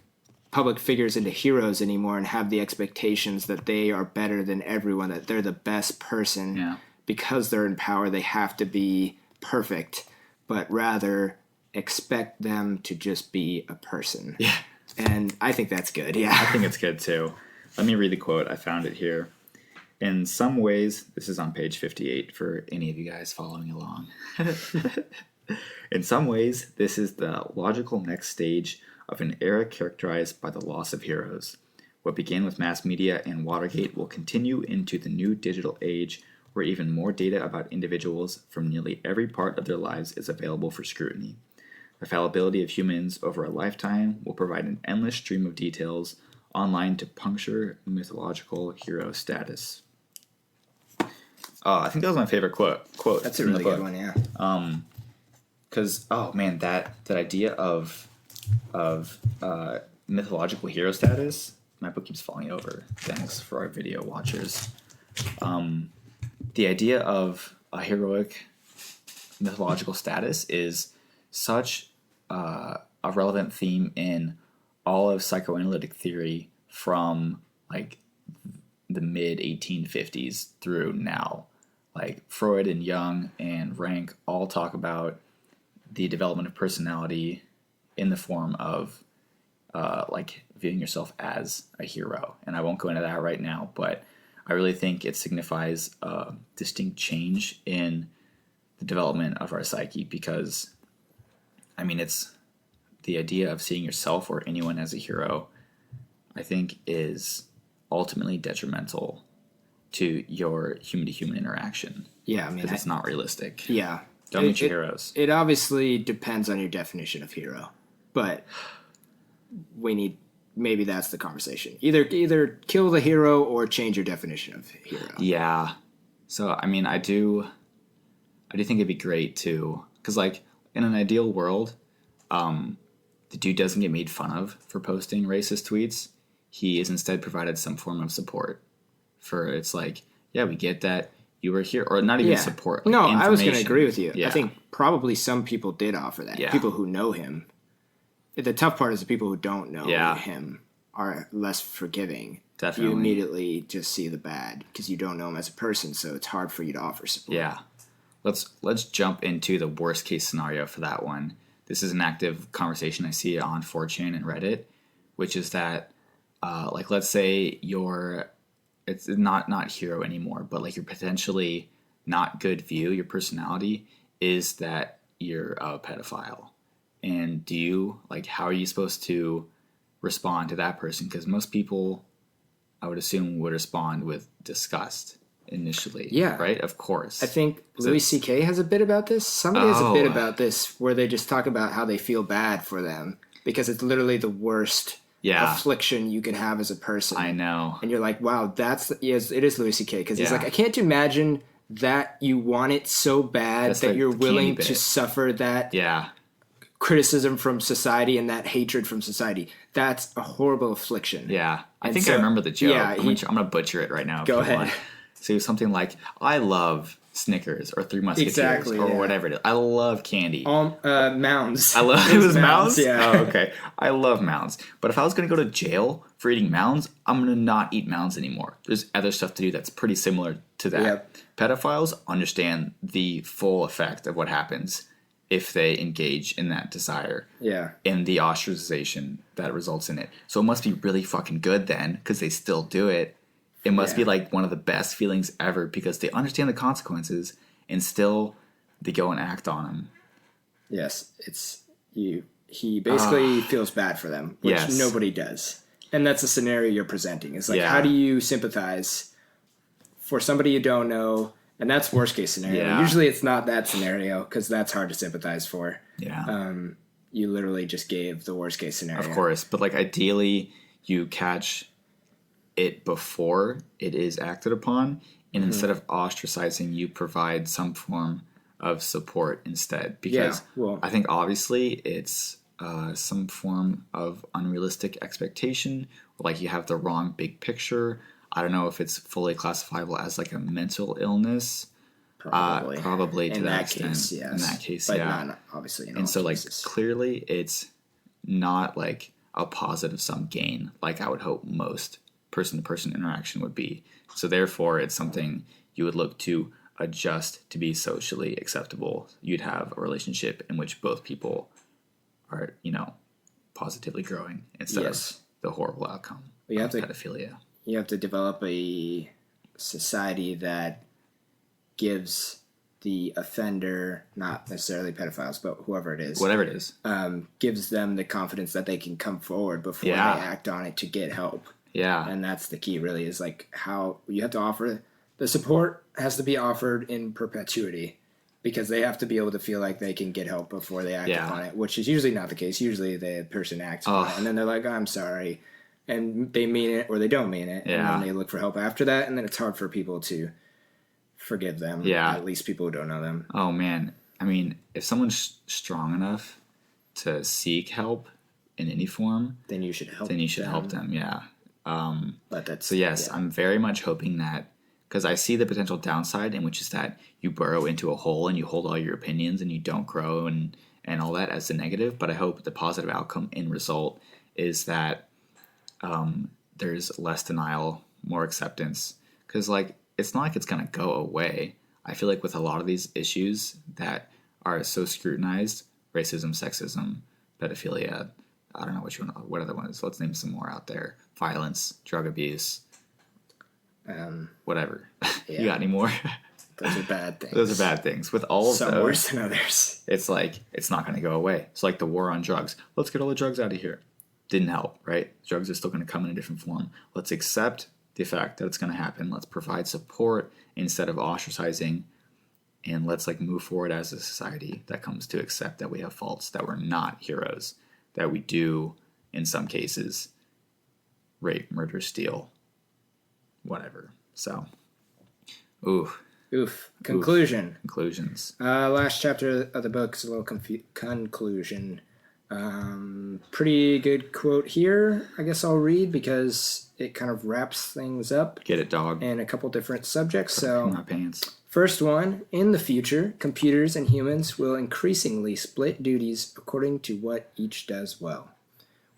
public figures into heroes anymore and have the expectations that they are better than everyone, that they're the best person. Yeah. Because they're in power, they have to be perfect, but rather expect them to just be a person. Yeah. And I think that's good. Yeah. I think it's good too. Let me read the quote. I found it here. In some ways, this is on page 58 for any of you guys following along. In some ways, this is the logical next stage of an era characterized by the loss of heroes. What began with mass media and Watergate will continue into the new digital age, where even more data about individuals from nearly every part of their lives is available for scrutiny. The fallibility of humans over a lifetime will provide an endless stream of details online to puncture mythological hero status. Oh, I think that was my favorite quote. That's a really good one, yeah. Because that idea of mythological hero status. My book keeps falling over. Thanks for our video watchers. The idea of a heroic mythological status is such a relevant theme in all of psychoanalytic theory from like the mid 1850s through now. Like Freud and Jung and Rank all talk about the development of personality in the form of like viewing yourself as a hero. And I won't go into that right now, but I really think it signifies a distinct change in the development of our psyche because, I mean, it's the idea of seeing yourself or anyone as a hero, I think, is ultimately detrimental to your human-to-human interaction. Yeah, I mean, because it's not realistic. Yeah. Don't meet your heroes. It obviously depends on your definition of hero, but maybe that's the conversation. Either kill the hero or change your definition of hero. Yeah. So, I mean, I do think it'd be great to, because like in an ideal world, the dude doesn't get made fun of for posting racist tweets. He is instead provided some form of support for, it's like, yeah, we get that you were here, or not even support. Like no, I was going to agree with you. Yeah. I think probably some people did offer that. Yeah. People who know him. The tough part is the people who don't know him are less forgiving. Definitely. You immediately just see the bad because you don't know him as a person, so it's hard for you to offer support. Yeah. Let's jump into the worst case scenario for that one. This is an active conversation I see on 4chan and Reddit, which is that, like, let's say it's not hero anymore, but like your potentially not good view, your personality is that you're a pedophile. And how are you supposed to respond to that person? Because most people, I would assume, would respond with disgust initially. Yeah. Right? Of course. I think Louis C.K. has a bit about this. Somebody has a bit about this where they just talk about how they feel bad for them because it's literally the worst affliction you can have as a person. I know. And you're like, wow, it is Louis C.K. Because he's like, I can't imagine that you want it so bad that you're willing to suffer that criticism from society and that hatred from society. That's a horrible affliction. Yeah. I think I remember the joke. Yeah, I'm going to butcher it right now. Go ahead. So it was something like, I love Snickers or Three Musketeers or whatever it is. I love candy. Mounds. It was Mounds? Yeah. Oh, okay. I love Mounds. But if I was going to go to jail for eating Mounds, I'm going to not eat Mounds anymore. There's other stuff to do that's pretty similar to that. Yep. Pedophiles understand the full effect of what happens if they engage in that desire. Yeah. And the ostracization that results in it. So it must be really fucking good then, because they still do it. It must be like one of the best feelings ever because they understand the consequences and still they go and act on them. Yes. He basically feels bad for them, which nobody does. And that's the scenario you're presenting. It's like, how do you sympathize for somebody you don't know? And that's worst case scenario. Yeah. Usually it's not that scenario because that's hard to sympathize for. Yeah. You literally just gave the worst case scenario. Of course. But like ideally you catch it before it is acted upon. And instead of ostracizing, you provide some form of support instead. Because I think obviously it's some form of unrealistic expectation. Like you have the wrong big picture. I don't know if it's fully classifiable as like a mental illness. Probably to that extent. Case, yes. In that case, but not obviously in all so cases. Like clearly it's not like a positive sum gain like I would hope most person-to-person interaction would be. So therefore it's something you would look to adjust to be socially acceptable. You'd have a relationship in which both people are, positively growing instead Yes. of the horrible outcome You of have to pedophilia. You have to develop a society that gives the offender, not necessarily pedophiles, but whoever it is, Whatever it is. gives them the confidence that they can come forward before Yeah. they act on it to get help. Yeah. And that's the key, really, is like how you have to offer the support has to be offered in perpetuity, because they have to be able to feel like they can get help before they act upon it, which is usually not the case. Usually the person acts upon it, and then they're like, I'm sorry. And they mean it or they don't mean it. And then they look for help after that, and then it's hard for people to forgive them. Yeah. At least people who don't know them. Oh, man. I mean, if someone's strong enough to seek help in any form, Then you should help them. Yeah. But that's... So, yes, yeah. I'm very much hoping that, because I see the potential downside, in which is that you burrow into a hole and you hold all your opinions and you don't grow and all that as the negative. But I hope the positive outcome in result is that there's less denial, more acceptance. Because, it's not like it's going to go away. I feel like with a lot of these issues that are so scrutinized, racism, sexism, pedophilia, I don't know what other ones. Let's name some more out there. Violence, drug abuse, whatever. Yeah. You got any more? Those are bad things. Those are bad things. With all of Some those, worse than others. it's like, it's not going to go away. It's like the war on drugs. Let's get all the drugs out of here. Didn't help, right? Drugs are still going to come in a different form. Let's accept the fact that it's going to happen. Let's provide support instead of ostracizing. And let's move forward as a society that comes to accept that we have faults, that we're not heroes, that we do, in some cases, rape, murder, steal, whatever. So, Oof. Conclusion. Conclusions. Last chapter of the book is a little conclusion. Pretty good quote here. I guess I'll read because it kind of wraps things up. Get it, dog. And a couple different subjects. In my pants. First one, in the future, computers and humans will increasingly split duties according to what each does well.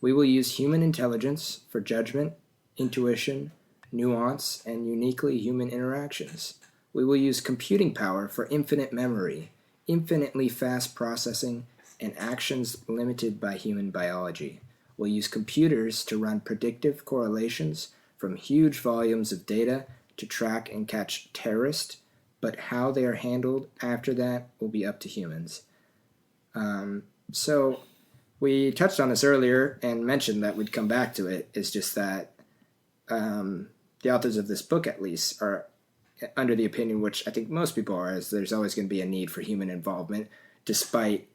We will use human intelligence for judgment, intuition, nuance, and uniquely human interactions. We will use computing power for infinite memory, infinitely fast processing, and actions limited by human biology. We'll use computers to run predictive correlations from huge volumes of data to track and catch terrorists, but how they are handled after that will be up to humans. So we touched on this earlier and mentioned that we'd come back to it. It's just that the authors of this book, at least, are under the opinion, which I think most people are, is there's always going to be a need for human involvement, despite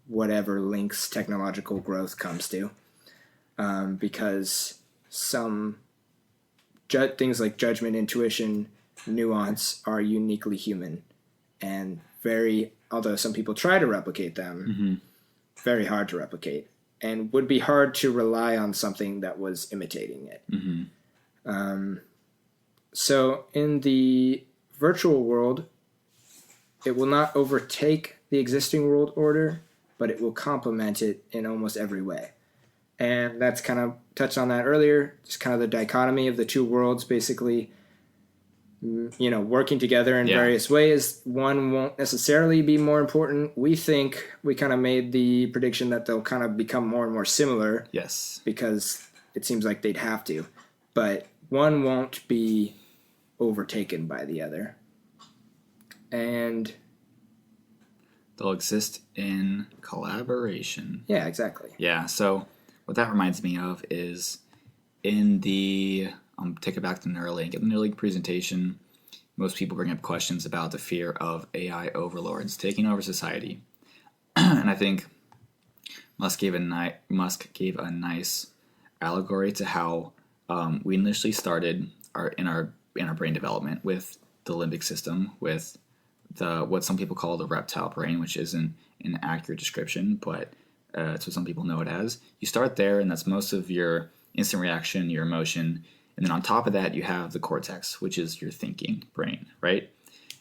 whatever links technological growth comes to. Because some things like judgment, intuition, nuance are uniquely human, and although some people try to replicate them, very hard to replicate, and would be hard to rely on something that was imitating it. So in the virtual world, it will not overtake the existing world order, but it will complement it in almost every way. And that's kind of touched on that earlier, just kind of the dichotomy of the two worlds, basically, working together in various ways. One won't necessarily be more important. We think we kind of made the prediction that they'll kind of become more and more similar. Yes. Because it seems like they'd have to. But one won't be overtaken by the other. And they'll exist in collaboration. Yeah, exactly. Yeah, so what that reminds me of is in the, take it back to Neuralink. In the Neuralink presentation, most people bring up questions about the fear of AI overlords taking over society. And I think Musk gave a nice allegory to how we initially started in our brain development with the limbic system, with what some people call the reptile brain, which isn't an accurate description, but it's what some people know it as. You start there, and that's most of your instant reaction, your emotion. And then on top of that, you have the cortex, which is your thinking brain, right?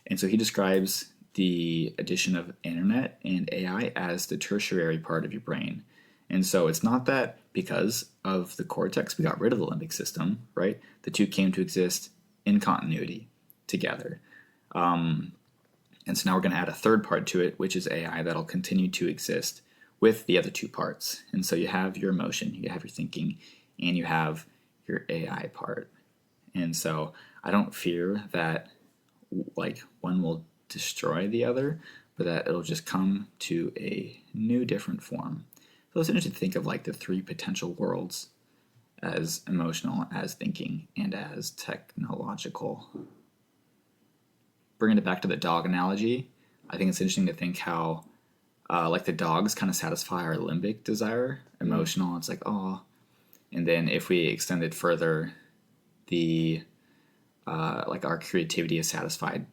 And so he describes the addition of internet and AI as the tertiary part of your brain. And so it's not that because of the cortex, we got rid of the limbic system, right? The two came to exist in continuity together. And so now we're going to add a third part to it, which is AI that'll continue to exist with the other two parts. And so you have your emotion, you have your thinking, and you have your AI part. And so I don't fear that like one will destroy the other, but that it'll just come to a new, different form. So it's interesting to think of like the three potential worlds as emotional, as thinking, and as technological. Bringing it back to the dog analogy, I think it's interesting to think how like the dogs kind of satisfy our limbic desire, emotional. It's like, oh. And then if we extend it further, the like our creativity is satisfied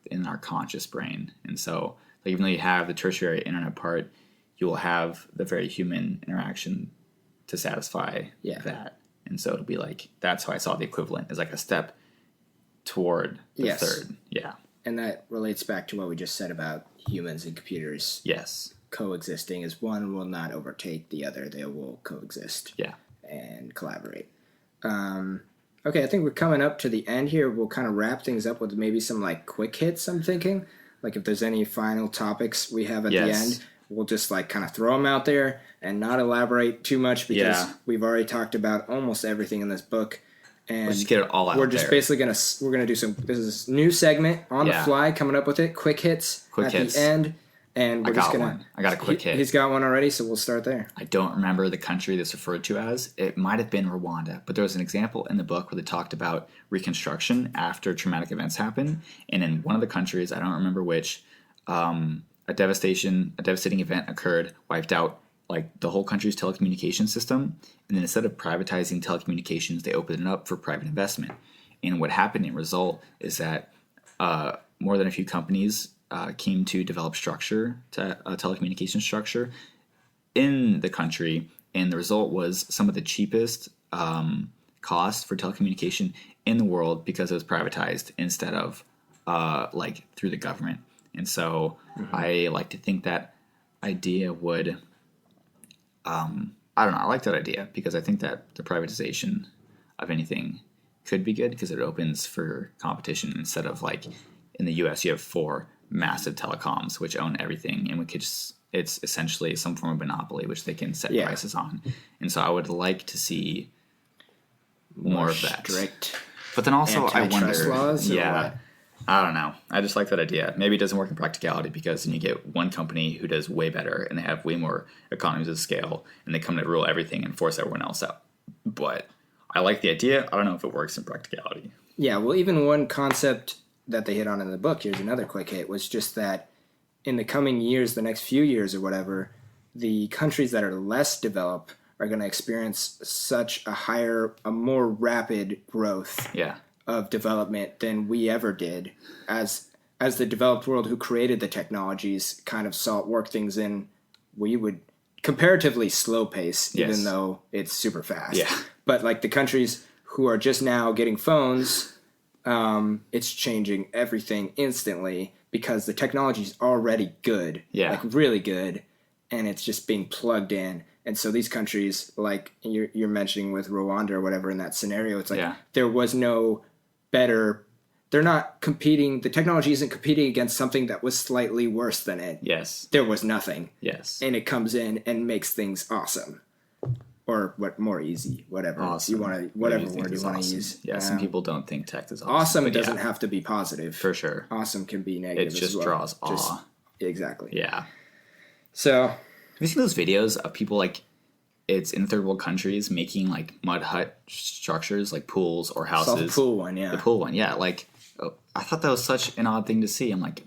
in our conscious brain. And so like, even though you have the tertiary internet part, you will have the very human interaction to satisfy that. And so it'll be like, that's how I saw the equivalent, is like a step toward the third. Yeah. And that relates back to what we just said about humans and computers. Yes. Coexisting is one will not overtake the other. They will coexist. Yeah. And collaborate. Okay, I think we're coming up to the end here. We'll kind of wrap things up with maybe some like quick hits, I'm thinking. Like if there's any final topics we have at the end, we'll just like kind of throw them out there and not elaborate too much because we've already talked about almost everything in this book. And let's just get it all out. We're just basically gonna do some. This is a new segment on the fly, coming up with it. Quick hits at the end, and we're just gonna. I got a quick hit. He's got one already, so we'll start there. I don't remember the country that's referred to as. It might have been Rwanda, but there was an example in the book where they talked about reconstruction after traumatic events happen, and in one of the countries, I don't remember which, a devastating event occurred, wiped out like the whole country's telecommunications system, and then instead of privatizing telecommunications, they opened it up for private investment. And what happened in result is that more than a few companies came to develop telecommunication structure in the country, and the result was some of the cheapest costs for telecommunication in the world because it was privatized instead of like through the government. And so I like to think that idea would I don't know. I like that idea because I think that the privatization of anything could be good because it opens for competition instead of like in the U.S. you have 4 massive telecoms which own everything, and we could just, it's essentially some form of monopoly which they can set prices on. And so I would like to see more of that. Strict. But then also I wonder, laws I don't know. I just like that idea. Maybe it doesn't work in practicality because then you get one company who does way better and they have way more economies of scale and they come to rule everything and force everyone else out. But I like the idea. I don't know if it works in practicality. Yeah, well, even one concept that they hit on in the book, here's another quick hit, was just that in the coming years, the next few years or whatever, the countries that are less developed are going to experience such a more rapid growth. Yeah. Of development than we ever did as the developed world who created the technologies kind of work things in. We would comparatively slow pace, even though it's super fast. Yeah. But like the countries who are just now getting phones, it's changing everything instantly because the technology is already good, like really good, and it's just being plugged in. And so these countries, like you're mentioning with Rwanda or whatever in that scenario, it's like there was no better. They're not competing. The technology isn't competing against something that was slightly worse than it. Yes. There was nothing. Yes. And it comes in and makes things awesome. Or more easy, whatever. Awesome. You want to, whatever word you want to use. Yeah, some people don't think tech is awesome. Awesome doesn't have to be positive. For sure. Awesome can be negative as well. It just draws awe. Exactly. Yeah. So. Have you seen those videos of people like, it's in third world countries making like mud hut structures like pools or houses. Saw the pool one, yeah. The pool one, yeah. Like, I thought that was such an odd thing to see. I'm like,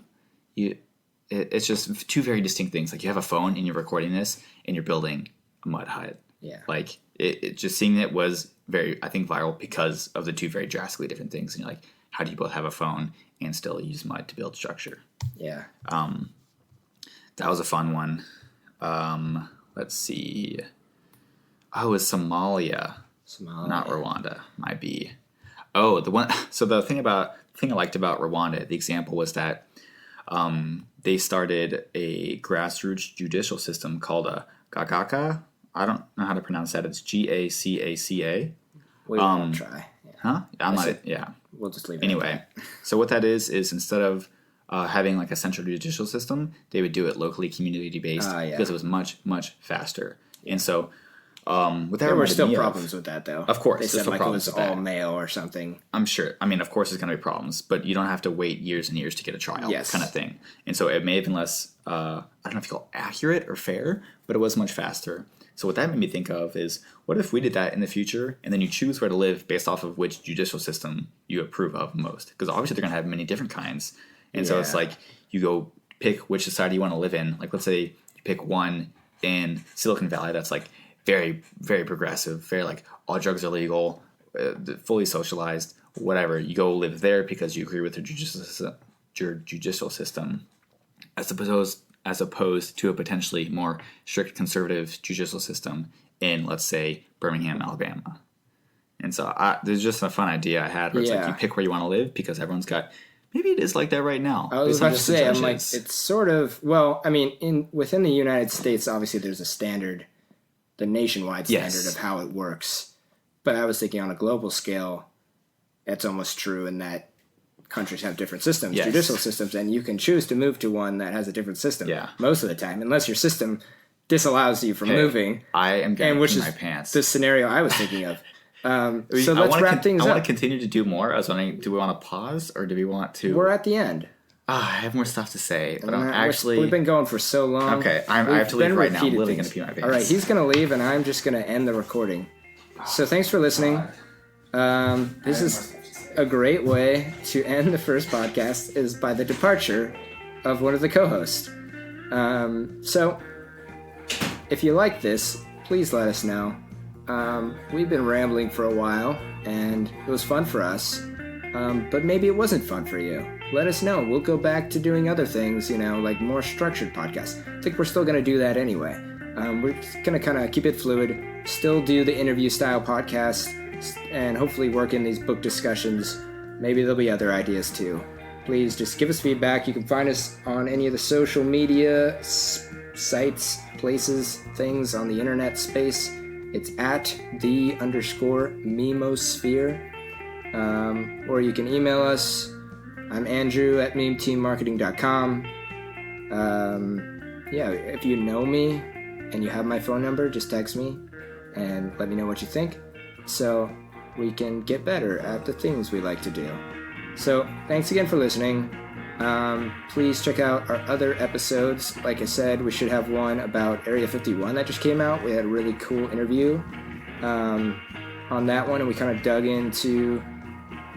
it's just two very distinct things. Like you have a phone and you're recording this and you're building a mud hut. Yeah. Like it just seeing it was very, I think, viral because of the two very drastically different things. And you're like, how do you both have a phone and still use mud to build structure? Yeah. That was a fun one. Let's see. Oh, it was Somalia. Not Rwanda. Might be. Oh, the one. So the thing I liked about Rwanda, the example was that they started a grassroots judicial system called a Gagaka. I don't know how to pronounce that. It's Gacaca. We won't try. Yeah. Huh? Yeah. We'll just leave it. Anyway, so what that is instead of having like a central judicial system, they would do it locally, community based, because it was much, much faster. And so, with that, there were still problems with that, though. Of course, they said like it was all mail or something. I'm sure. I mean, of course, there's going to be problems, but you don't have to wait years and years to get a trial, kind of thing. And so it may have been less. I don't know if you call it accurate or fair, but it was much faster. So what that made me think of is, what if we did that in the future, and then you choose where to live based off of which judicial system you approve of most? Because obviously they're going to have many different kinds. And so it's like you go pick which society you want to live in. Like let's say you pick one in Silicon Valley that's like very, very progressive, very like all drugs are legal, fully socialized, whatever. You go live there because you agree with your judicial system, as opposed to a potentially more strict conservative judicial system in, let's say, Birmingham, Alabama. And so there's just a fun idea I had where it's like you pick where you want to live because everyone's got, maybe it is like that right now. I was about to say, I'm like, it's sort of, well, I mean, within the United States, obviously there's a standard, the nationwide standard of how it works. But I was thinking on a global scale, it's almost true in that countries have different systems, judicial systems, and you can choose to move to one that has a different system most of the time, unless your system disallows you from moving. I am getting my pants. The scenario I was thinking of. So let's wrap things up. I want to continue to do more. I was wondering, do we want to pause or do we want to? We're at the end. I have more stuff to say, but we've been going for so long. Okay, I have to leave right now. I'm literally going to pee my pants. All right, he's going to leave, and I'm just going to end the recording. So thanks for listening. This is a great way to end the first podcast is by the departure of one of the co-hosts. So if you like this, please let us know. We've been rambling for a while, and it was fun for us, but maybe it wasn't fun for you. Let us know. We'll go back to doing other things, like more structured podcasts. I think we're still going to do that anyway. We're going to kind of keep it fluid, still do the interview-style podcast, and hopefully work in these book discussions. Maybe there'll be other ideas too. Please just give us feedback. You can find us on any of the social media sites, places, things on the internet space. It's at @the_memosphere. Or you can email us. I'm Andrew at memeteammarketing.com. If you know me and you have my phone number, just text me and let me know what you think, so we can get better at the things we like to do. So thanks again for listening. Please check out our other episodes. Like I said, we should have one about Area 51 that just came out. We had a really cool interview on that one, and we kind of dug into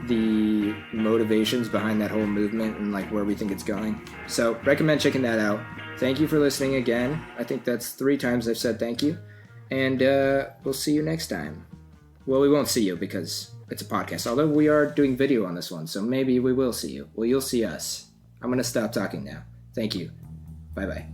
the motivations behind that whole movement and like where we think it's going. So recommend checking that out. Thank you for listening again. I think that's 3 times I've said thank you. And we'll see you next time. Well, we won't see you because it's a podcast, although we are doing video on this one, so maybe we will see you. Well, you'll see us. I'm going to stop talking now. Thank you. Bye-bye.